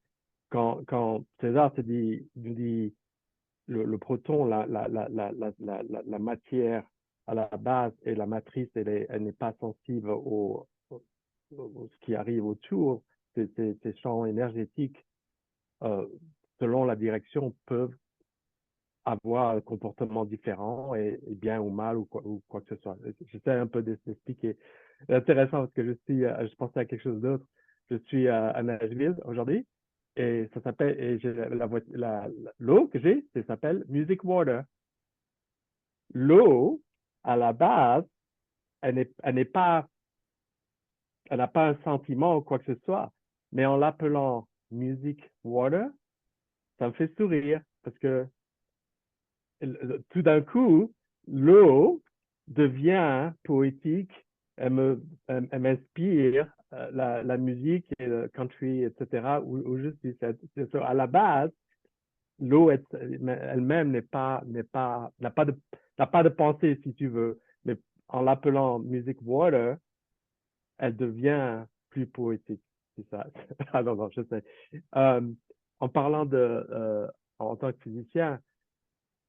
quand César nous dit le proton, la matière à la base et la matrice, elle n'est pas sensible ce qui arrive autour, ces champs énergétiques, selon la direction, peuvent avoir un comportement différent et bien ou mal ou quoi que ce soit. J'essaie un peu d'expliquer. C'est intéressant parce que je pensais à quelque chose d'autre. Je suis à Nashville aujourd'hui et ça s'appelle, et l'eau que j'ai, ça s'appelle Music Water. L'eau, à la base, elle n'a pas un sentiment ou quoi que ce soit, mais en l'appelant Music Water, ça me fait sourire parce que tout d'un coup, l'eau devient poétique, elle m'inspire la musique et le country, etc. Où je suis. À la base, l'eau elle-même n'a pas de pensée, si tu veux, mais en l'appelant Music Water, elle devient plus poétique. C'est ça. Ah non, je sais. En parlant en tant que physicien,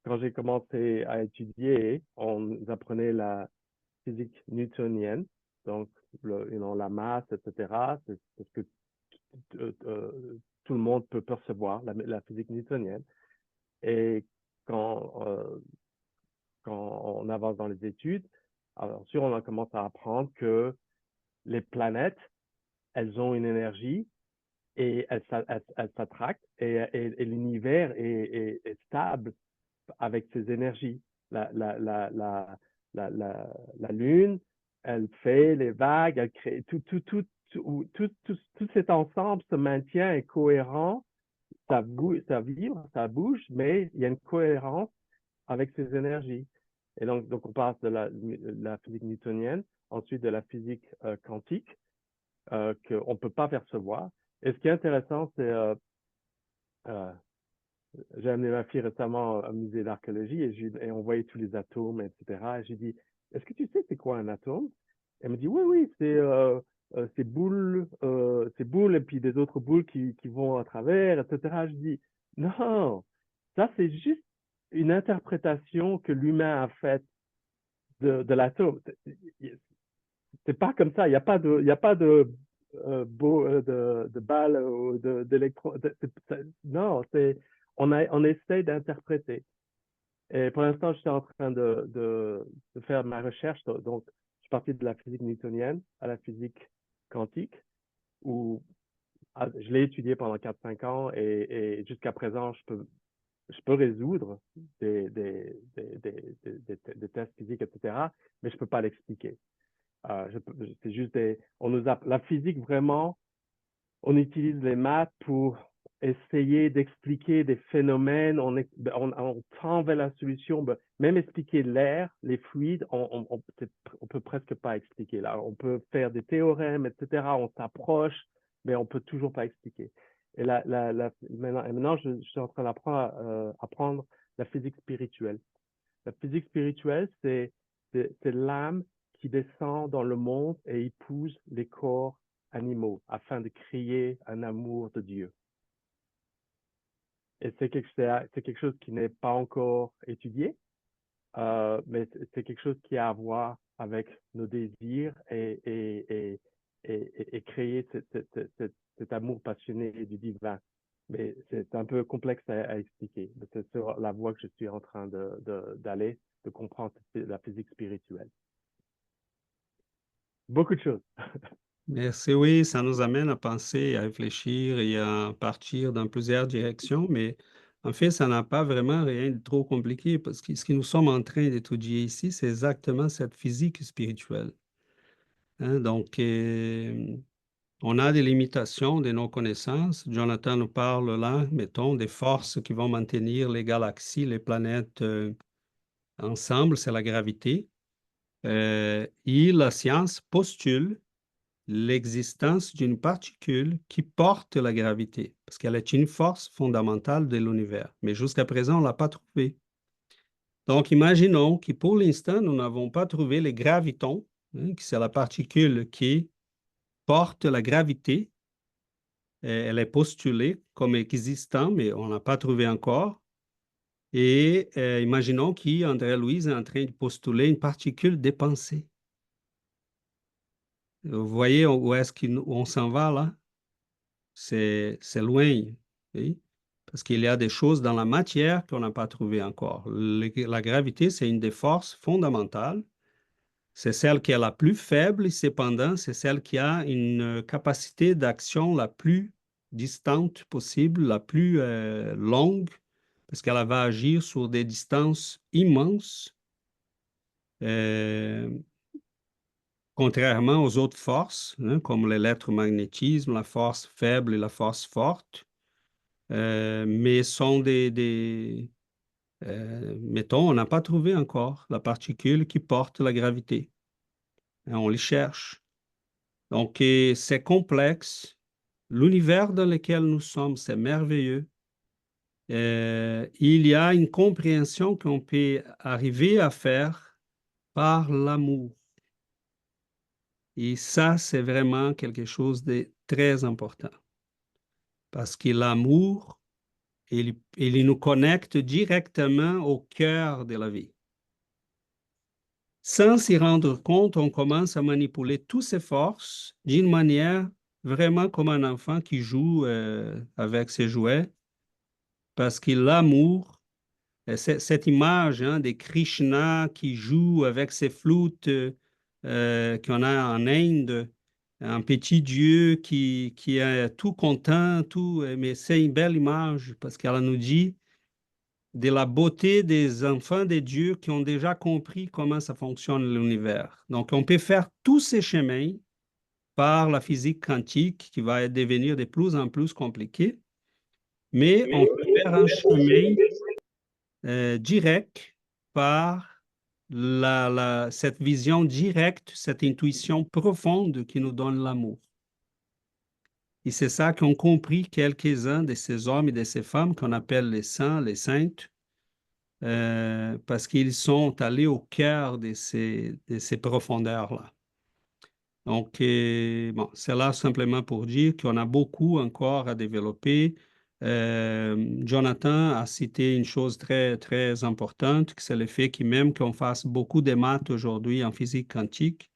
quand j'ai commencé à étudier, on nous apprenait la physique newtonienne, donc la masse, etc. C'est ce que tout le monde peut percevoir, la physique newtonienne. Et quand on avance dans les études, alors sûr, on commence à apprendre que les planètes, elles ont une énergie et elles s'attractent et l'univers est stable avec ces énergies. La Lune, elle fait les vagues, elle crée tout cet ensemble se maintient, est cohérent, ça vibre, ça bouge, mais il y a une cohérence avec ces énergies. Et donc on passe de la physique newtonienne, ensuite de la physique quantique, qu'on ne peut pas percevoir. Et ce qui est intéressant, c'est j'ai amené ma fille récemment au musée d'archéologie et on voyait tous les atomes, etc. Et j'ai dit, est-ce que tu sais c'est quoi un atome? Elle me dit, oui, c'est boules et puis des autres boules qui vont à travers, etc. Je dis, non, ça c'est juste une interprétation que l'humain a faite de l'atome. C'est pas comme ça, il n'y a pas de balles ou d'électrons. Non, on essaie d'interpréter. Et pour l'instant, je suis en train de faire ma recherche. Donc, je suis parti de la physique newtonienne à la physique quantique, où je l'ai étudié pendant 4-5 ans et jusqu'à présent, je peux résoudre des tests physiques, etc., mais je ne peux pas l'expliquer. C'est juste la physique, vraiment, on utilise les maths pour essayer d'expliquer des phénomènes, on tend vers la solution, même expliquer l'air, les fluides, on peut presque pas expliquer. Là, on peut faire des théorèmes, etc., on s'approche, mais on peut toujours pas expliquer. Et maintenant, je suis en train d'apprendre la physique spirituelle. La physique spirituelle, c'est l'âme qui descend dans le monde et épouse les corps animaux afin de créer un amour de Dieu. Et c'est quelque chose qui n'est pas encore étudié, mais c'est quelque chose qui a à voir avec nos désirs et créer cet amour passionné du divin. Mais c'est un peu complexe à expliquer. C'est sur la voie que je suis en train d'aller, de comprendre la physique spirituelle. Beaucoup de choses. Merci, oui, ça nous amène à penser, à réfléchir et à partir dans plusieurs directions, mais en fait, ça n'a pas vraiment rien de trop compliqué parce que ce que nous sommes en train d'étudier ici, c'est exactement cette physique spirituelle. Hein, donc, on a des limitations de nos connaissances. Jonathan nous parle là, mettons, des forces qui vont maintenir les galaxies, les planètes ensemble, c'est la gravité. Et la science postule l'existence d'une particule qui porte la gravité, parce qu'elle est une force fondamentale de l'univers. Mais jusqu'à présent, on ne l'a pas trouvée. Donc, imaginons que pour l'instant, nous n'avons pas trouvé les gravitons, hein, qui c'est la particule qui porte la gravité. Elle est postulée comme existant, mais on n'a pas trouvé encore. Et imaginons qu'André Louise est en train de postuler une particule des pensées. Vous voyez où est-ce qu'on s'en va là? C'est loin, oui? Parce qu'il y a des choses dans la matière qu'on n'a pas trouvées encore. La gravité, c'est une des forces fondamentales. C'est celle qui est la plus faible, et cependant, c'est celle qui a une capacité d'action la plus distante possible, la plus longue, parce qu'elle va agir sur des distances immenses, contrairement aux autres forces, hein, comme l'électromagnétisme, la force faible et la force forte, mais sont mettons, on n'a pas trouvé encore la particule qui porte la gravité. Et on les cherche. Donc, c'est complexe. L'univers dans lequel nous sommes, c'est merveilleux. Il y a une compréhension qu'on peut arriver à faire par l'amour. Et ça, c'est vraiment quelque chose de très important. Parce que l'amour, il nous connecte directement au cœur de la vie. Sans s'y rendre compte, on commence à manipuler toutes ces forces d'une manière vraiment comme un enfant qui joue avec ses jouets, parce que l'amour, cette image hein, de Krishna qui joue avec ses flûtes qu'on a en Inde, un petit dieu qui est tout content, mais c'est une belle image parce qu'elle nous dit de la beauté des enfants de Dieu qui ont déjà compris comment ça fonctionne l'univers. Donc, on peut faire tous ces chemins par la physique quantique qui va devenir de plus en plus compliquée, mais on peut faire un chemin direct par cette vision directe, cette intuition profonde qui nous donne l'amour. Et c'est ça qu'ont compris quelques-uns de ces hommes et de ces femmes qu'on appelle les saints, les saintes, parce qu'ils sont allés au cœur de ces profondeurs-là. Donc, bon, c'est là simplement pour dire qu'on a beaucoup encore à développer. Jonathan a cité une chose très, très importante, c'est le fait que même qu'on fasse beaucoup de maths aujourd'hui en physique quantique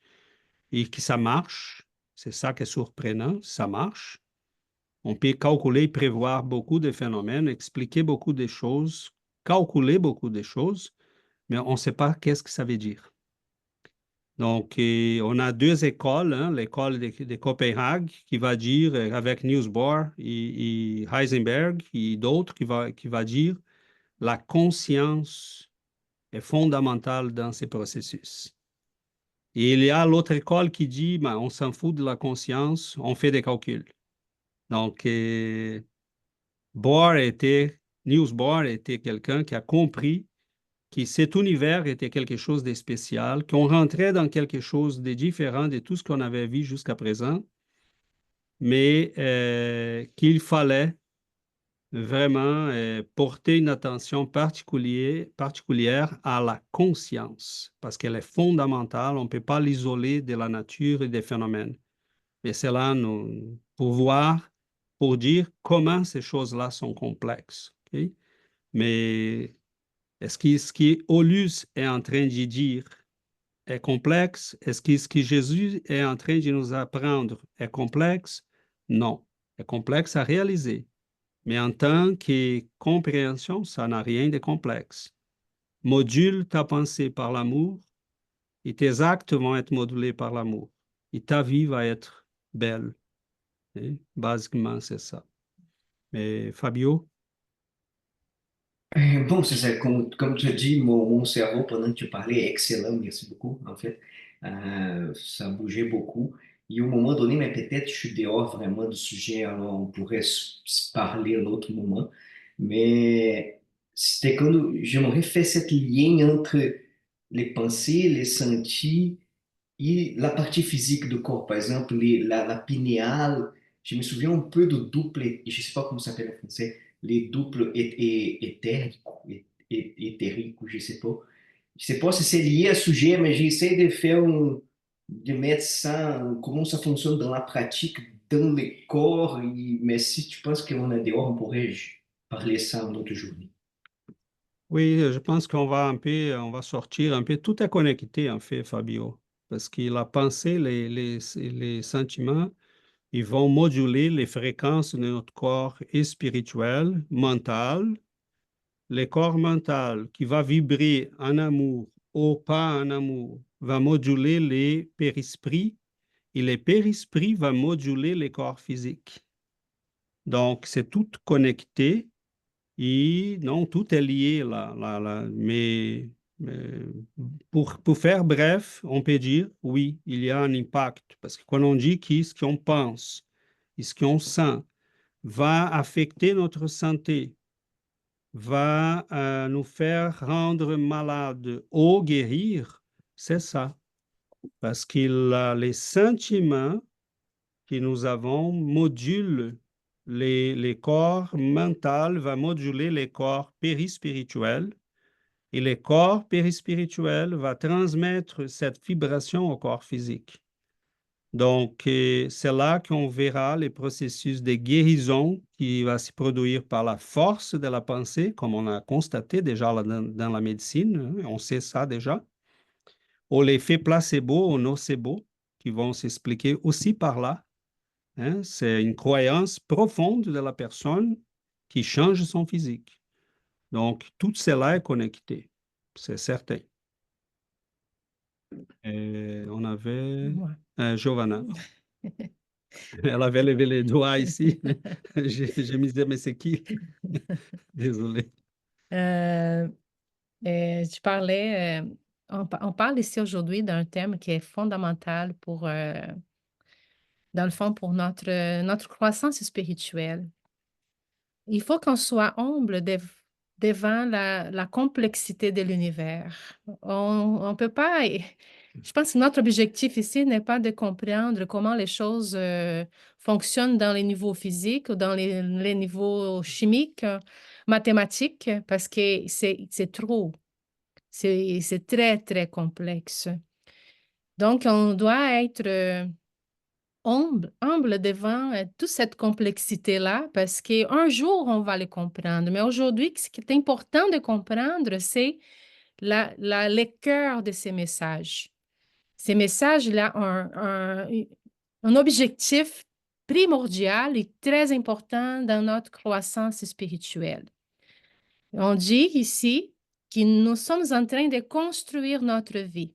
et que ça marche, c'est ça qui est surprenant, ça marche. On peut calculer, prévoir beaucoup de phénomènes, expliquer beaucoup de choses, calculer beaucoup de choses, mais on ne sait pas qu'est-ce que ça veut dire. Donc, on a deux écoles, hein, l'école de Copenhague qui va dire, avec Niels Bohr et Heisenberg et d'autres, qui va dire la conscience est fondamentale dans ces processus. Et il y a l'autre école qui dit, ben, on s'en fout de la conscience, on fait des calculs. Donc, Niels Bohr était quelqu'un qui a compris que cet univers était quelque chose de spécial, qu'on rentrait dans quelque chose de différent de tout ce qu'on avait vu jusqu'à présent, mais qu'il fallait vraiment porter une attention particulière à la conscience, parce qu'elle est fondamentale, on ne peut pas l'isoler de la nature et des phénomènes. Mais c'est là pour dire comment ces choses-là sont complexes. Okay? Mais est-ce que ce qu'Aulus est en train de dire est complexe? Est-ce que ce que Jésus est en train de nous apprendre est complexe? Non, est complexe à réaliser. Mais en tant que compréhension, ça n'a rien de complexe. Module ta pensée par l'amour et tes actes vont être modulés par l'amour. Et ta vie va être belle. Et basiquement, c'est ça. Mais Fabio? Bon, c'est ça. Comme tu as dit, mon cerveau, pendant que tu parlais, est excellent. Merci beaucoup, en fait. Ça bougeait beaucoup. Et au moment donné, mais peut-être je suis dehors vraiment du sujet, alors on pourrait se parler à un autre moment. Mais c'était comme j'aimerais faire cette lien entre les pensées, les sentis Et la partie physique du corps, par exemple, la pinéale, je me souviens un peu de double, je ne sais pas comment ça s'appelle en français, les doubles éthériques, éthériques, je ne sais pas. Je ne sais pas si c'est lié à ce sujet, mais j'essaie de faire de mettre ça, comment ça fonctionne dans la pratique, dans le corps. Mais si tu penses qu'on est dehors, on pourrait parler ça une autre journée. Oui, je pense on va sortir un peu. Tout est connecté, en fait, Fabio, parce que la pensée, les sentiments, ils vont moduler les fréquences de notre corps et spirituel, mental. Le corps mental qui va vibrer en amour ou pas en amour va moduler les périsprits et les périsprits va moduler les corps physiques. Donc, c'est tout connecté. Et non, tout est lié là, mais pour faire bref, on peut dire oui, il y a un impact. Parce que quand on dit que ce qu'on pense et ce qu'on sent va affecter notre santé, va nous faire rendre malades ou guérir, c'est ça. Parce que les sentiments que nous avons modulent les corps mentaux, va moduler les corps périspirituels, et les corps périspirituels va transmettre cette vibration au corps physique. Donc, c'est là qu'on verra les processus de guérison qui va se produire par la force de la pensée, comme on a constaté déjà dans la médecine, hein, on sait ça déjà, ou l'effet placebo ou nocebo, qui vont s'expliquer aussi par là. Hein, c'est une croyance profonde de la personne qui change son physique. Donc, tout cela est connecté, c'est certain. Et on avait Ouais. Giovanna. Elle avait levé les doigts ici. Je me disais, mais c'est qui? Désolé. Tu parlais, on parle ici aujourd'hui d'un thème qui est fondamental pour, dans le fond, pour notre croissance spirituelle. Il faut qu'on soit humble devant la complexité de l'univers. On peut pas. Je pense que notre objectif ici n'est pas de comprendre comment les choses fonctionnent dans les niveaux physiques ou dans les niveaux chimiques, mathématiques, parce que c'est trop. C'est très, très complexe. Donc, on doit être humble devant toute cette complexité-là, parce qu'un jour, on va les comprendre. Mais aujourd'hui, ce qui est important de comprendre, c'est le cœur de ces messages. Ces messages-là ont un objectif primordial et très important dans notre croissance spirituelle. On dit ici que nous sommes en train de construire notre vie.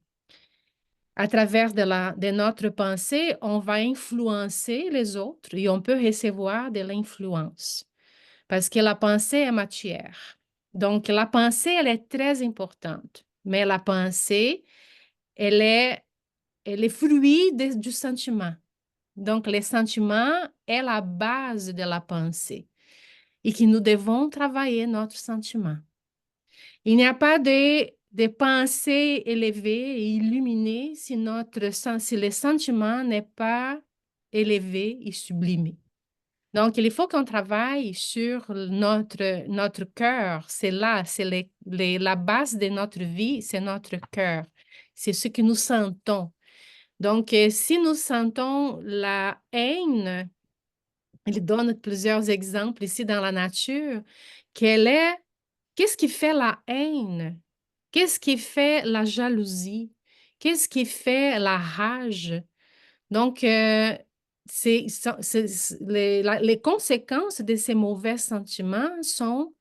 À travers de notre pensée, on va influencer les autres et on peut recevoir de l'influence. Parce que la pensée est matière. Donc, la pensée, elle est très importante. Mais la pensée, elle est fruit du sentiment. Donc, le sentiment est la base de la pensée. Et que nous devons travailler notre sentiment. Il n'y a pas de pensée élevée et illuminée si le sentiment n'est pas élevé et sublimé. Donc, il faut qu'on travaille sur notre cœur. C'est là, c'est la base de notre vie, c'est notre cœur. C'est ce que nous sentons. Donc, si nous sentons la haine, il donne plusieurs exemples ici dans la nature, qu'est-ce qui fait la haine? Qu'est-ce qui fait la jalousie? Qu'est-ce qui fait la rage? Donc, les conséquences de ces mauvais sentiments sont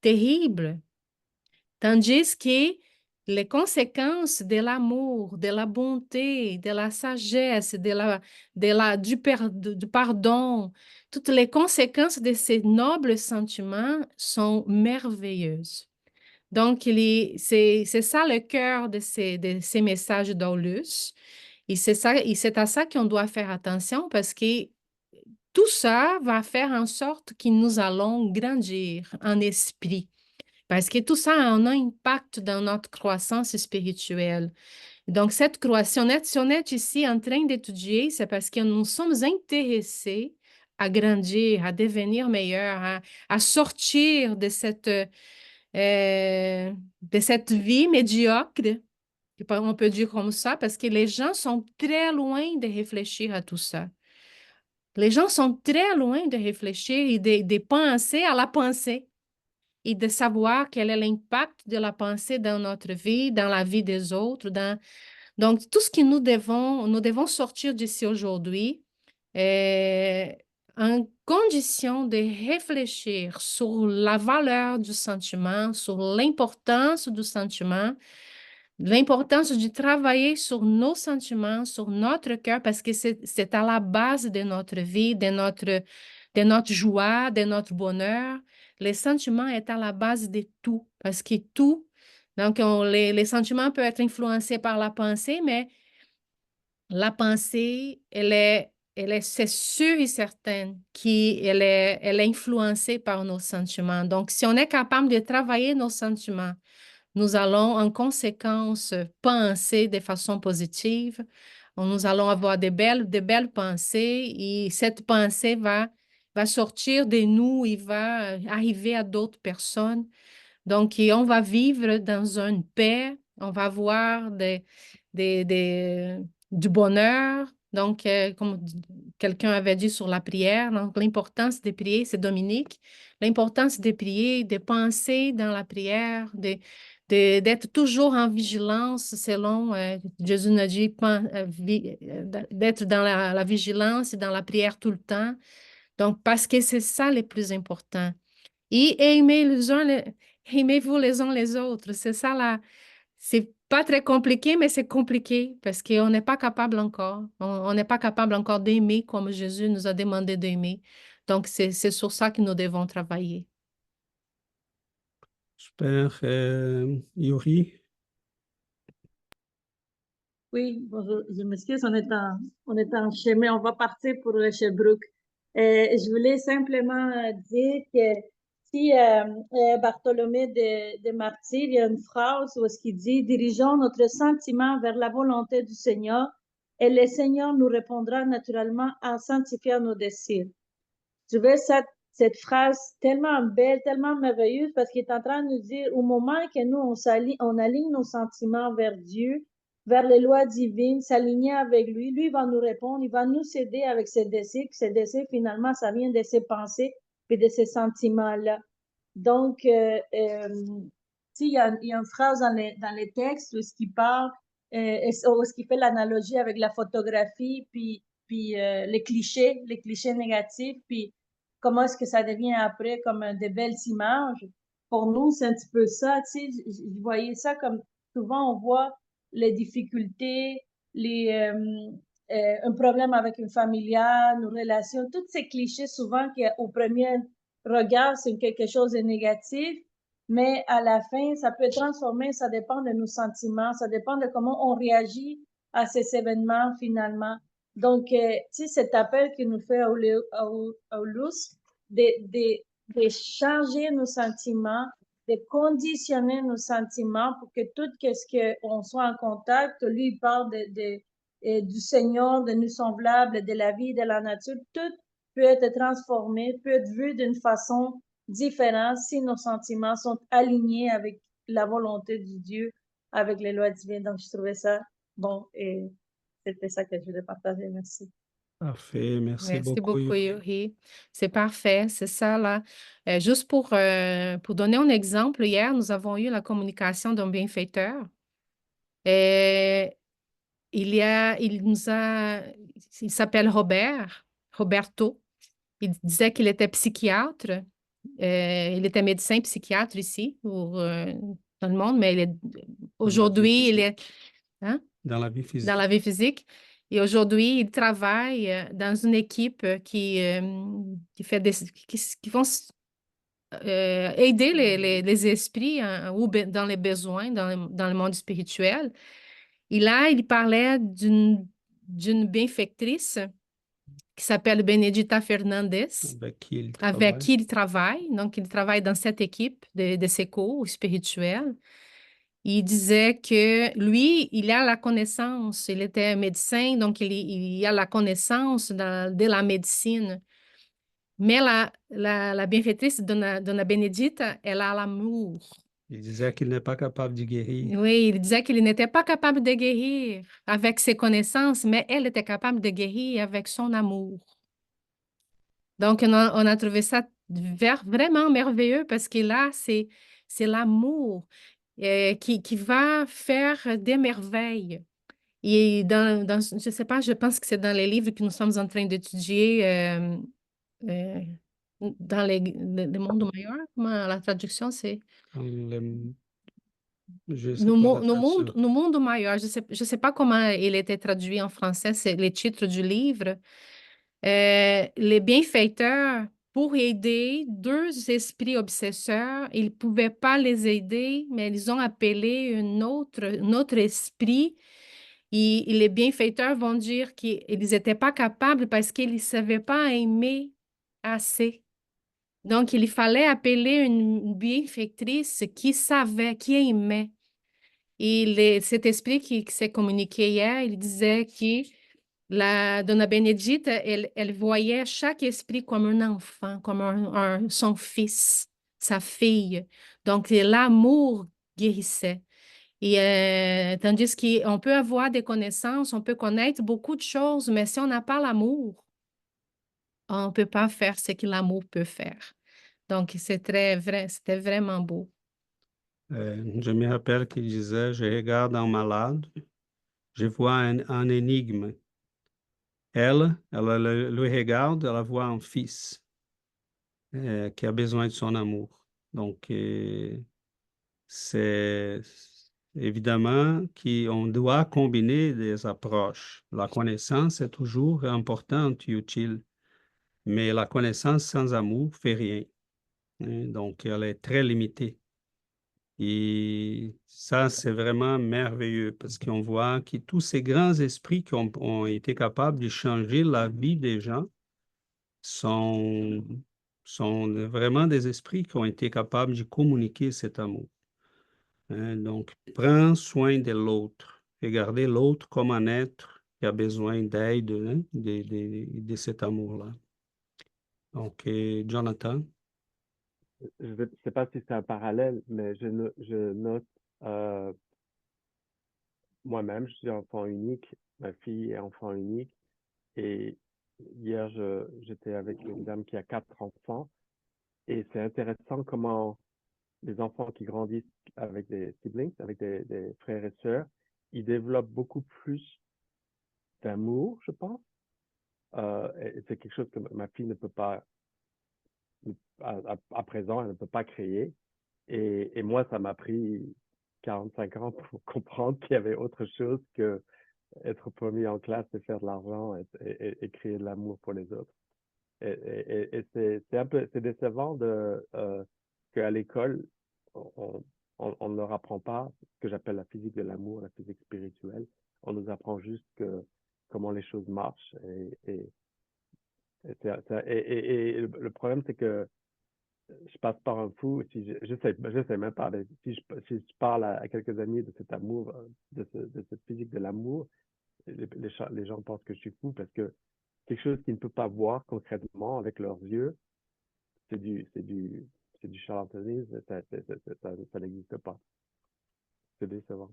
terribles. Tandis que les conséquences de l'amour, de la bonté, de la sagesse, du pardon, toutes les conséquences de ces nobles sentiments sont merveilleuses. Donc, c'est ça le cœur de ces messages d'Aulus. Et c'est à ça qu'on doit faire attention parce que tout ça va faire en sorte que nous allons grandir en esprit. Parce que tout ça a un impact dans notre croissance spirituelle. Donc, cette croissance, si on est ici en train d'étudier, c'est parce que nous sommes intéressés à grandir, à devenir meilleurs, à sortir de cette vie médiocre, on peut dire comme ça, parce que les gens sont très loin de réfléchir à tout ça. Les gens sont très loin de réfléchir et de penser à la pensée et de savoir quel est l'impact de la pensée dans notre vie, dans la vie des autres. Donc, tout ce que nous devons sortir d'ici aujourd'hui en condition de réfléchir sur la valeur du sentiment, sur l'importance du sentiment, l'importance de travailler sur nos sentiments, sur notre cœur, parce que c'est à la base de notre vie, de notre joie, de notre bonheur. Les sentiments est à la base de tout, parce que tout, donc les sentiments peuvent être influencés par la pensée, mais la pensée, c'est sûr et certain qu'elle elle est influencée par nos sentiments. Donc, si on est capable de travailler nos sentiments, nous allons en conséquence penser de façon positive. Nous allons avoir de belles pensées et cette pensée va sortir de nous et va arriver à d'autres personnes. Donc, et on va vivre dans une paix, on va avoir du bonheur. Donc, comme quelqu'un avait dit sur la prière, donc l'importance de prier, c'est Dominique, l'importance de prier, de penser dans la prière, d'être toujours en vigilance, selon Jésus nous dit, d'être dans la vigilance et dans la prière tout le temps. Donc, parce que c'est ça le plus important. Et aimez-vous les uns les autres. C'est ça là. C'est pas très compliqué, mais c'est compliqué parce qu'on n'est pas capable encore. On n'est pas capable encore d'aimer comme Jésus nous a demandé d'aimer. Donc, c'est sur ça que nous devons travailler. Super. Yuri? Oui, bonjour, je m'excuse, on est en chemin, on va partir pour Sherbrooke. Je voulais simplement dire que si Bartholomé de Martyr, il y a une phrase où ce qu'il dit « Dirigeons notre sentiment vers la volonté du Seigneur et le Seigneur nous répondra naturellement en sanctifiant nos désirs. » Je trouvais cette phrase tellement belle, tellement merveilleuse parce qu'il est en train de nous dire au moment que nous, on aligne nos sentiments vers Dieu, vers les lois divines, s'aligner avec lui, lui va nous répondre, il va nous aider avec ses désirs. Ces désirs, finalement, ça vient de ses pensées et de ses sentiments-là. Donc, il y a une phrase dans les textes où ce qui parle, où ce qui fait l'analogie avec la photographie, puis les clichés négatifs, puis comment est-ce que ça devient après comme de belles images. Pour nous, c'est un petit peu ça, tu sais, je voyais ça comme souvent on voit les difficultés, un problème avec une familiale, une relation, tous ces clichés souvent qui au premier regard c'est quelque chose de négatif, mais à la fin ça peut transformer, ça dépend de nos sentiments, ça dépend de comment on réagit à ces événements finalement. Donc, tu sais, cet appel qu'il nous fait Aulus, de changer nos sentiments, de conditionner nos sentiments pour que tout ce qu'on soit en contact, lui, il parle du Seigneur, de nous semblables, de la vie, de la nature, tout peut être transformé, peut être vu d'une façon différente si nos sentiments sont alignés avec la volonté du Dieu, avec les lois divines. Donc, je trouvais ça bon et c'était ça que je voulais partager. Merci. Parfait. Merci Merci beaucoup, beaucoup, Yuri. Yuri. C'est parfait, c'est ça là. Juste pour donner un exemple, hier, nous avons eu la communication d'un bienfaiteur. Il s'appelle Roberto. Il disait qu'il était psychiatre. Il était médecin psychiatre ici, dans le monde, mais aujourd'hui, il est hein, Dans la vie dans physique. la vie physique. Et aujourd'hui, il travaille dans une équipe qui fait qui vont aider les esprits ou dans les besoins, dans le monde spirituel. Et là, il parlait d'une bienfaitrice qui s'appelle Benedita Fernandes, avec qui il avec travaille. qui il travaille. Donc, il travaille dans cette équipe de secours spirituel. Il disait que lui, il a la connaissance, il était médecin, donc il a la connaissance de la médecine. Mais la bienfaitrice Dona Benedita, elle a l'amour. Il disait qu'il n'est pas capable de guérir. Oui, il disait qu'il n'était pas capable de guérir avec ses connaissances, mais elle était capable de guérir avec son amour. Donc, on a trouvé ça vraiment merveilleux parce que là, c'est l'amour qui va faire des merveilles. Et je ne sais pas, je pense que c'est dans les livres que nous sommes en train d'étudier euh, dans le monde meilleur. Comment la traduction, c'est Dans je sais pas la traduction. no mundo maior. Je sais pas comment il était traduit en français, c'est le titre du livre. Les bienfaiteurs, pour aider deux esprits obsesseurs, ils ne pouvaient pas les aider, mais ils ont appelé un autre esprit. Et les bienfaiteurs vont dire qu'ils n'étaient pas capables parce qu'ils ne savaient pas aimer assez. Donc, il fallait appeler une bienfaitrice qui savait, qui aimait. Et cet esprit qui s'est communiqué hier, il disait que la Dona Benedita, elle voyait chaque esprit comme un enfant, comme son fils, sa fille. Donc, l'amour guérissait. Et tandis qu'on peut avoir des connaissances, on peut connaître beaucoup de choses, mais si on n'a pas l'amour, on ne peut pas faire ce que l'amour peut faire. Donc, c'était vraiment beau. Je me rappelle qu'il disait, je regarde un malade, je vois un énigme. Elle le regarde, elle voit un fils qui a besoin de son amour. Donc, c'est évidemment qu'on doit combiner des approches. La connaissance est toujours importante et utile, mais la connaissance sans amour fait rien. Hein. Donc, elle est très limitée. Et ça, c'est vraiment merveilleux parce qu'on voit que tous ces grands esprits qui ont été capables de changer la vie des gens sont vraiment des esprits qui ont été capables de communiquer cet amour. Hein. Donc, prends soin de l'autre. Regardez l'autre comme un être qui a besoin d'aide, hein, de cet amour-là. Donc, Jonathan. Je ne sais pas si c'est un parallèle, mais je note moi-même, je suis enfant unique, ma fille est enfant unique, et hier, j'étais avec une dame qui a 4 enfants, et c'est intéressant comment les enfants qui grandissent avec des siblings, avec des frères et sœurs, ils développent beaucoup plus d'amour, je pense. Et c'est quelque chose que ma fille ne peut pas, à présent, elle ne peut pas créer. Et moi, ça m'a pris 45 ans pour comprendre qu'il y avait autre chose que être premier en classe et faire de l'argent et créer de l'amour pour les autres. Et c'est un peu, c'est décevant qu'à l'école, on ne leur apprend pas ce que j'appelle la physique de l'amour, la physique spirituelle. On nous apprend juste comment les choses marchent. Et le problème, c'est que je passe par un fou. Si je sais même pas. Si je parle à quelques amis de cet amour, de cette physique de l'amour, les gens pensent que je suis fou parce que quelque chose qu'ils ne peuvent pas voir concrètement avec leurs yeux, c'est du charlatanisme. Ça n'existe pas. C'est décevant.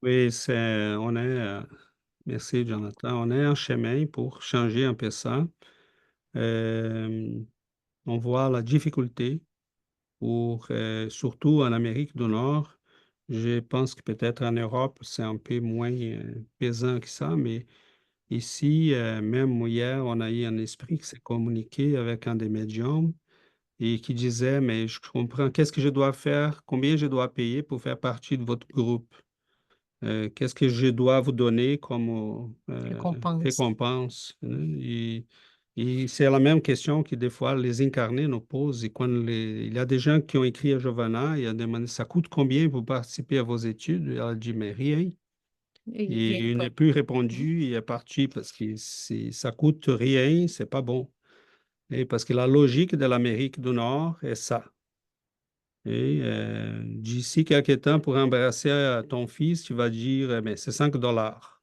Oui, merci Jonathan, on est en chemin pour changer un peu ça. On voit la difficulté surtout en Amérique du Nord. Je pense que peut-être en Europe, c'est un peu moins pesant que ça, mais ici, même hier, on a eu un esprit qui s'est communiqué avec un des médiums et qui disait, mais je comprends, qu'est-ce que je dois faire, combien je dois payer pour faire partie de votre groupe? Qu'est-ce que je dois vous donner comme Récompense. récompense? Hein? Et c'est la même question que des fois les incarnés nous posent. Et quand il y a des gens qui ont écrit à Giovanna, il a demandé, ça coûte combien pour participer à vos études? Et elle a dit, mais rien. Et Et il pas- n'est plus répondu, il est parti parce que ça coûte rien, c'est pas bon. Et parce que la logique de l'Amérique du Nord est ça. Et d'ici quelques temps, pour embrasser ton fils, tu vas dire, mais c'est 5 dollars.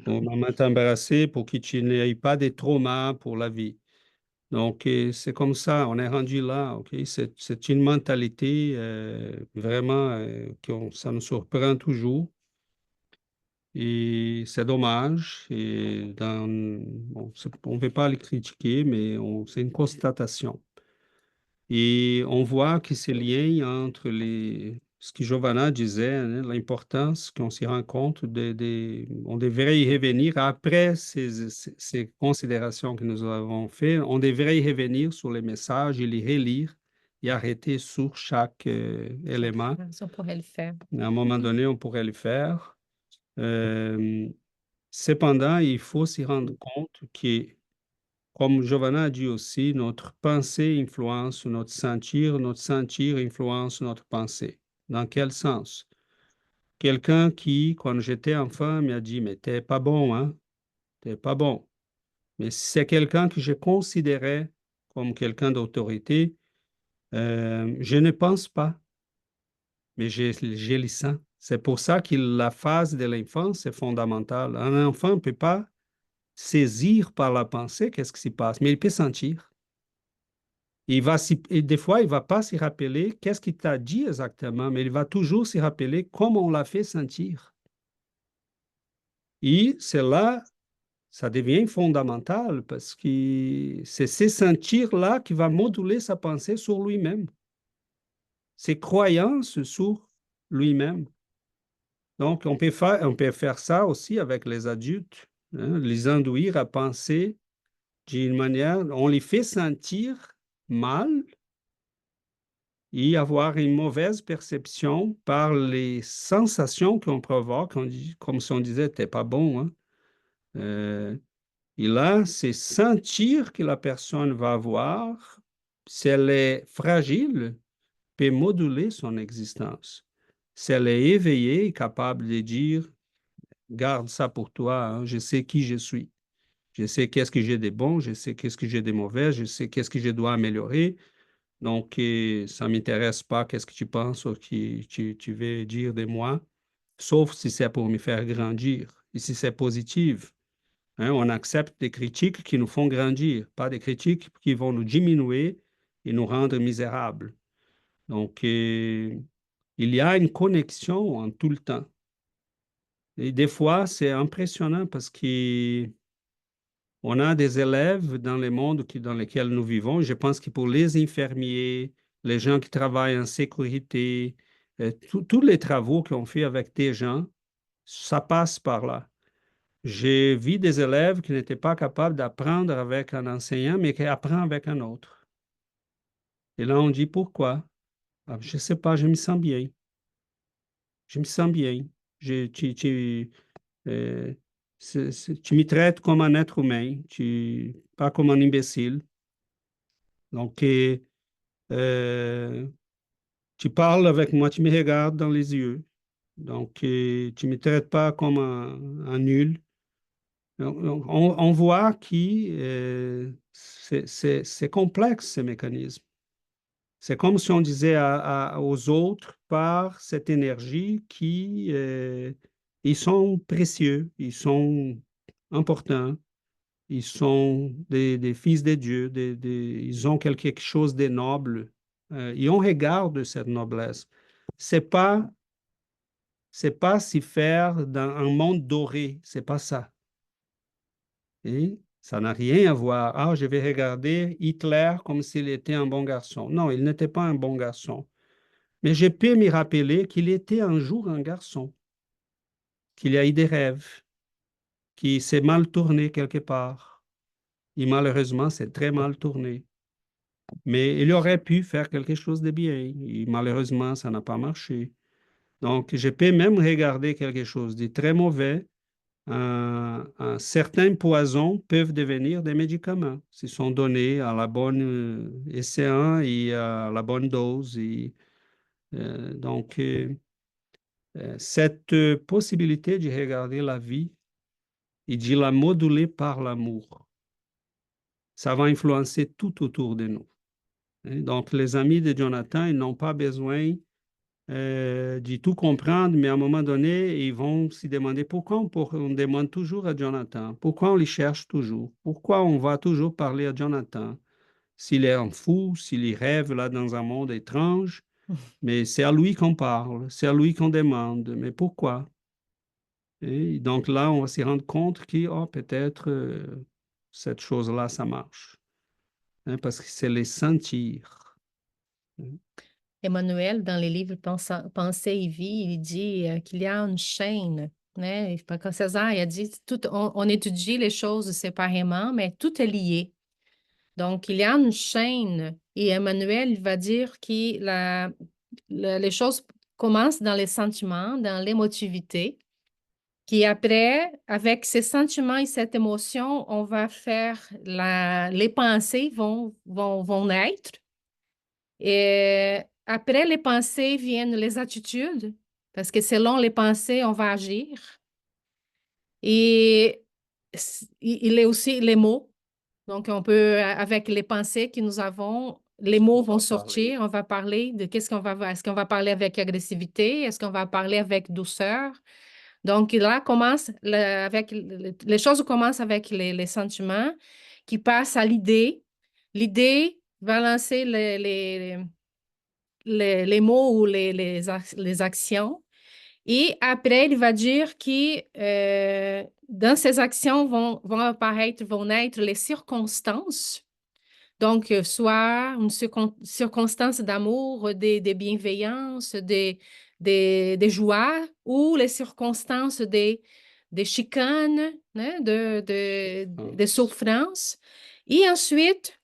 Pour maman t'embrasser pour que tu n'aies pas de traumas pour la vie. Donc, c'est comme ça, on est rendu là, OK? C'est une mentalité vraiment ça nous surprend toujours. Et c'est dommage. Et bon, on ne veut pas les critiquer, mais c'est une constatation. Et on voit que ces liens entre ce que Giovanna disait, hein, l'importance qu'on s'y rend compte, on devrait y revenir après ces considérations que nous avons faites, on devrait y revenir sur les messages et les relire et arrêter sur chaque élément. Ça pourrait le faire. À un moment donné, on pourrait le faire. Euh, Cependant, il faut s'y rendre compte que comme Giovanna a dit aussi, notre pensée influence notre sentir influence notre pensée. Dans quel sens? Quelqu'un qui, quand j'étais enfant, m'a dit, mais t'es pas bon, hein? T'es pas bon. Mais si c'est quelqu'un que je considérais comme quelqu'un d'autorité, je ne pense pas, mais j'ai le sens. C'est pour ça que la phase de l'enfance est fondamentale. Un enfant ne peut pas saisir par la pensée qu'est-ce qui se passe, mais il peut sentir. Et des fois, il ne va pas s'y rappeler qu'est-ce qu'il t'a dit exactement, mais il va toujours s'y rappeler comment on l'a fait sentir. Et c'est là, ça devient fondamental parce que c'est ces sentir-là qui va moduler sa pensée sur lui-même, ses croyances sur lui-même. Donc, on peut faire ça aussi avec les adultes, hein, les induire à penser d'une manière, on les fait sentir mal et avoir une mauvaise perception par les sensations qu'on provoque, comme si on disait, t'es pas bon, hein? Et là, c'est sentir que la personne va avoir, si elle est fragile, peut moduler son existence. Si elle est éveillée, capable de dire, garde ça pour toi, hein, je sais qui je suis. Je sais qu'est-ce que j'ai de bon, je sais qu'est-ce que j'ai de mauvais, je sais qu'est-ce que je dois améliorer. Donc, ça ne m'intéresse pas qu'est-ce que tu penses ou tu veux dire de moi, sauf si c'est pour me faire grandir. Et si c'est positif, hein, on accepte des critiques qui nous font grandir, pas des critiques qui vont nous diminuer et nous rendre misérables. Donc, il y a une connexion en tout le temps. Et des fois, c'est impressionnant parce que on a des élèves dans le monde dans lequel nous vivons. Je pense que pour les infirmiers, les gens qui travaillent en sécurité, tous les travaux qu'on fait avec des gens, ça passe par là. J'ai vu des élèves qui n'étaient pas capables d'apprendre avec un enseignant, mais qui apprennent avec un autre. Et là, on dit pourquoi? Ah, je ne sais pas, je me sens bien. Je me sens bien. Je, euh, tu me traites comme un être humain, pas comme un imbécile. Donc, tu parles avec moi, tu me regardes dans les yeux. Donc, tu ne me traites pas comme un nul. Donc, on voit que c'est complexe, ces mécanismes. C'est comme si on disait aux autres par cette énergie ils sont précieux, ils sont importants, ils sont des fils de Dieu, ils ont quelque chose de noble. Et on regarde cette noblesse. C'est pas, c'est pas s'y faire dans un monde doré, c'est pas ça. Et ça n'a rien à voir. Ah, je vais regarder Hitler comme s'il était un bon garçon. Non, il n'était pas un bon garçon. Mais je peux me rappeler qu'il était un jour un garçon, qu'il a eu des rêves, qu'il s'est mal tourné quelque part. Et malheureusement, c'est très mal tourné. Mais il aurait pu faire quelque chose de bien. Et malheureusement, ça n'a pas marché. Donc, je peux même regarder quelque chose de très mauvais. Certains poisons peuvent devenir des médicaments s'ils sont donnés à la bonne escient et à la bonne dose. Donc, Cette possibilité de regarder la vie et de la moduler par l'amour, ça va influencer tout autour de nous. Donc, les amis de Jonathan, ils n'ont pas besoin de tout comprendre, mais à un moment donné, ils vont se demander pourquoi on demande toujours à Jonathan, pourquoi on les cherche toujours, pourquoi on va toujours parler à Jonathan, s'il est un fou, s'il rêve là dans un monde étrange, mais c'est à lui qu'on parle, c'est à lui qu'on demande, mais pourquoi? Et donc là, on va s'y rendre compte que oh, peut-être cette chose-là, ça marche, parce que c'est les sentir. Emmanuel, dans les livres Pensée et vie, il dit qu'il y a une chaîne. Né? Quand César il a dit, on étudie les choses séparément, mais tout est lié. Donc, il y a une chaîne. Et Emmanuel il va dire que les choses commencent dans les sentiments, dans l'émotivité, qui après, avec ces sentiments et cette émotion, on va faire les pensées vont naître. Et après les pensées viennent les attitudes, parce que selon les pensées, on va agir. Et il est aussi les mots. Donc, on peut, avec les pensées que nous avons, les mots vont sortir. On va parler de qu'est-ce qu'on va, est-ce qu'on va parler avec agressivité? Est-ce qu'on va parler avec douceur? Donc, là, les choses commencent avec les sentiments qui passent à l'idée. L'idée va lancer les mots ou les actions. Et après, il va dire que dans ces actions vont apparaître, vont naître les circonstances. Donc, soit une circonstance d'amour, des bienveillances, des joies, ou les circonstances des chicanes, hein, des souffrances. Et ensuite,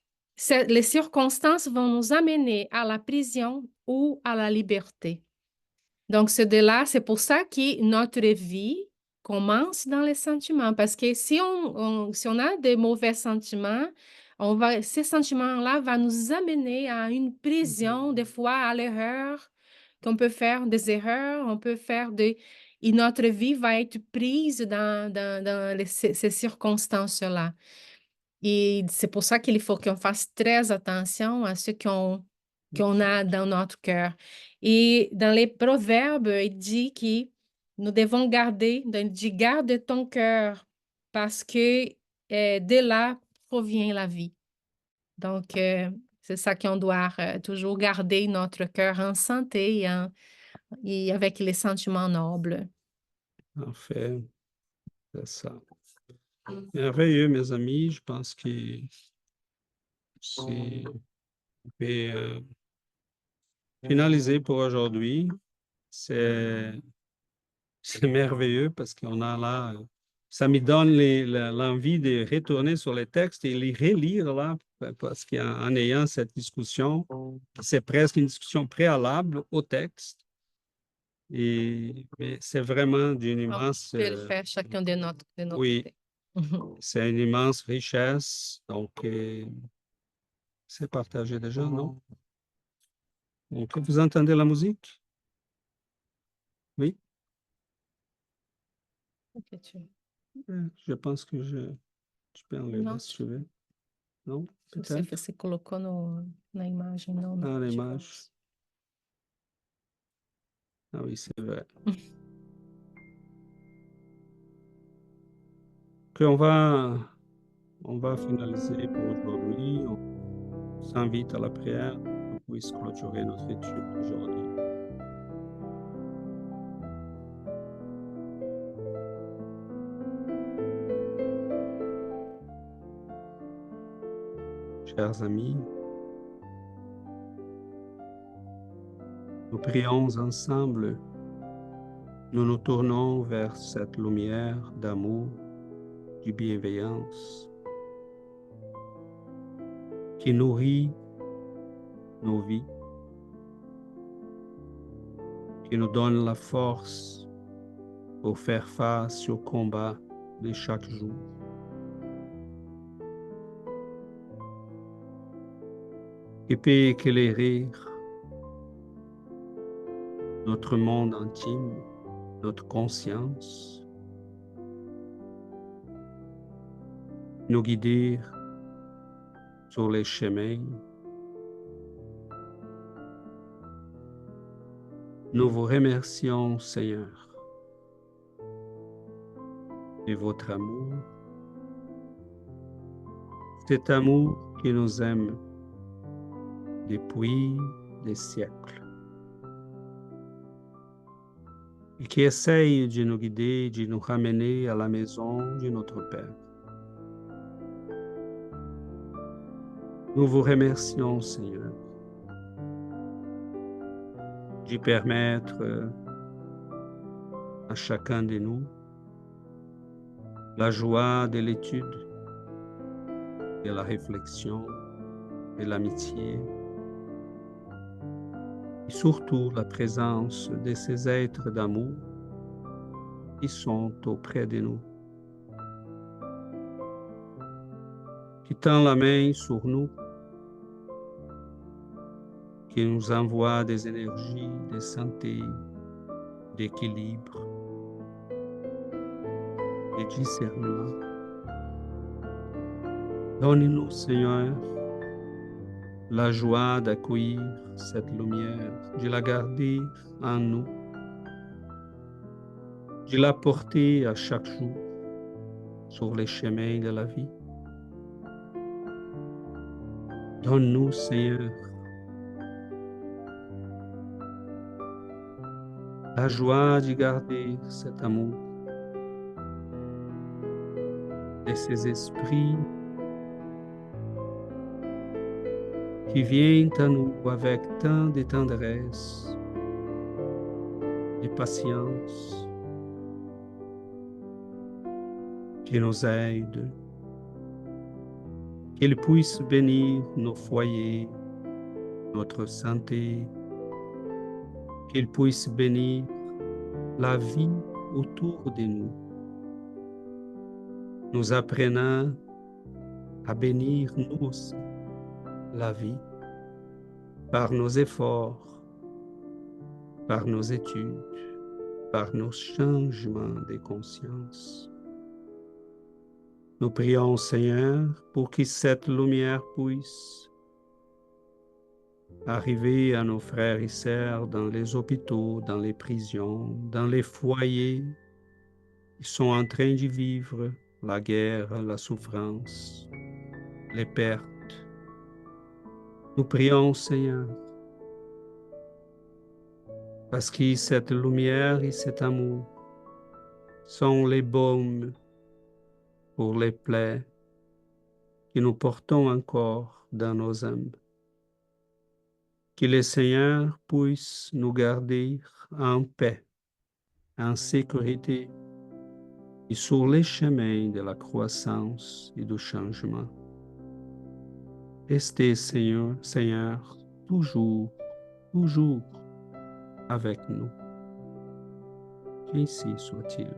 les circonstances vont nous amener à la prison ou à la liberté. Donc, c'est de là, c'est pour ça que notre vie commence dans les sentiments. Parce que si on a des mauvais sentiments, ces sentiments-là vont nous amener à une prison, des fois à l'erreur, qu'on peut faire des erreurs, on peut faire et notre vie va être prise dans ces circonstances-là. Et c'est pour ça qu'il faut qu'on fasse très attention à ce qu'on a dans notre cœur. Et dans les proverbes, il dit que nous devons garder, il dit garde ton cœur parce que de là provient la vie. Donc, c'est ça qu'on doit toujours garder notre cœur en santé et avec les sentiments nobles. En fait, c'est ça. Merveilleux, mes amis. Je pense que c'est finalisé pour aujourd'hui. C'est merveilleux parce qu'on a là, ça me donne l'envie de retourner sur les textes et les relire là, parce qu'en ayant cette discussion, c'est presque une discussion préalable au texte. Mais c'est vraiment d'une immense... On peut le faire chacun de notre oui, côté. c'est une immense richesse. Donc, c'est partagé déjà, non? Donc, vous entendez la musique? Oui? Ok, Je pense que tu peux enlever não, si tu veux. Non? você, Peut-être? você colocou na imagem, não, Ah, não. l'image. Ah oui, c'est vrai. Ok, on va finaliser pour aujourd'hui. On s'invite à la prière pour qu'on puisse clôturer notre étude aujourd'hui. Chers amis, nous prions ensemble. Nous nous tournons vers cette lumière d'amour, de bienveillance qui nourrit nos vies, qui nous donne la force pour faire face au combat de chaque jour. Qui peut éclairer notre monde intime notre conscience, nous guider sur les chemins. Nous vous remercions, Seigneur, de votre amour, cet amour qui nous aime depuis des siècles et qui essaye de nous guider, de nous ramener à la maison de notre Père. Nous vous remercions, Seigneur, de permettre à chacun de nous la joie de l'étude, de la réflexion, de l'amitié, et surtout la présence de ces êtres d'amour qui sont auprès de nous, qui tend la main sur nous, qui nous envoie des énergies de santé, d'équilibre, de discernement. Donne-nous, Seigneur, la joie d'accueillir cette lumière, de la garder en nous, de la porter à chaque jour sur les chemins de la vie. Donne-nous, Seigneur, la joie de garder cet amour de ces esprits qui viennent à nous avec tant de tendresse, de patience, qui nous aident, qu'ils puissent bénir nos foyers, notre santé, qu'ils puissent bénir la vie autour de nous, nous apprenant à bénir nous aussi la vie par nos efforts, par nos études, par nos changements de conscience. Nous prions, Seigneur, pour que cette lumière puisse arriver à nos frères et sœurs dans les hôpitaux, dans les prisons, dans les foyers qui sont en train de vivre la guerre, la souffrance, les pertes. Nous prions, Seigneur, parce que cette lumière et cet amour sont les baumes pour les plaies que nous portons encore dans nos âmes. Que le Seigneur puisse nous garder en paix, en sécurité et sur les chemins de la croissance et du changement. Restez, Seigneur, toujours avec nous. Ainsi soit-il.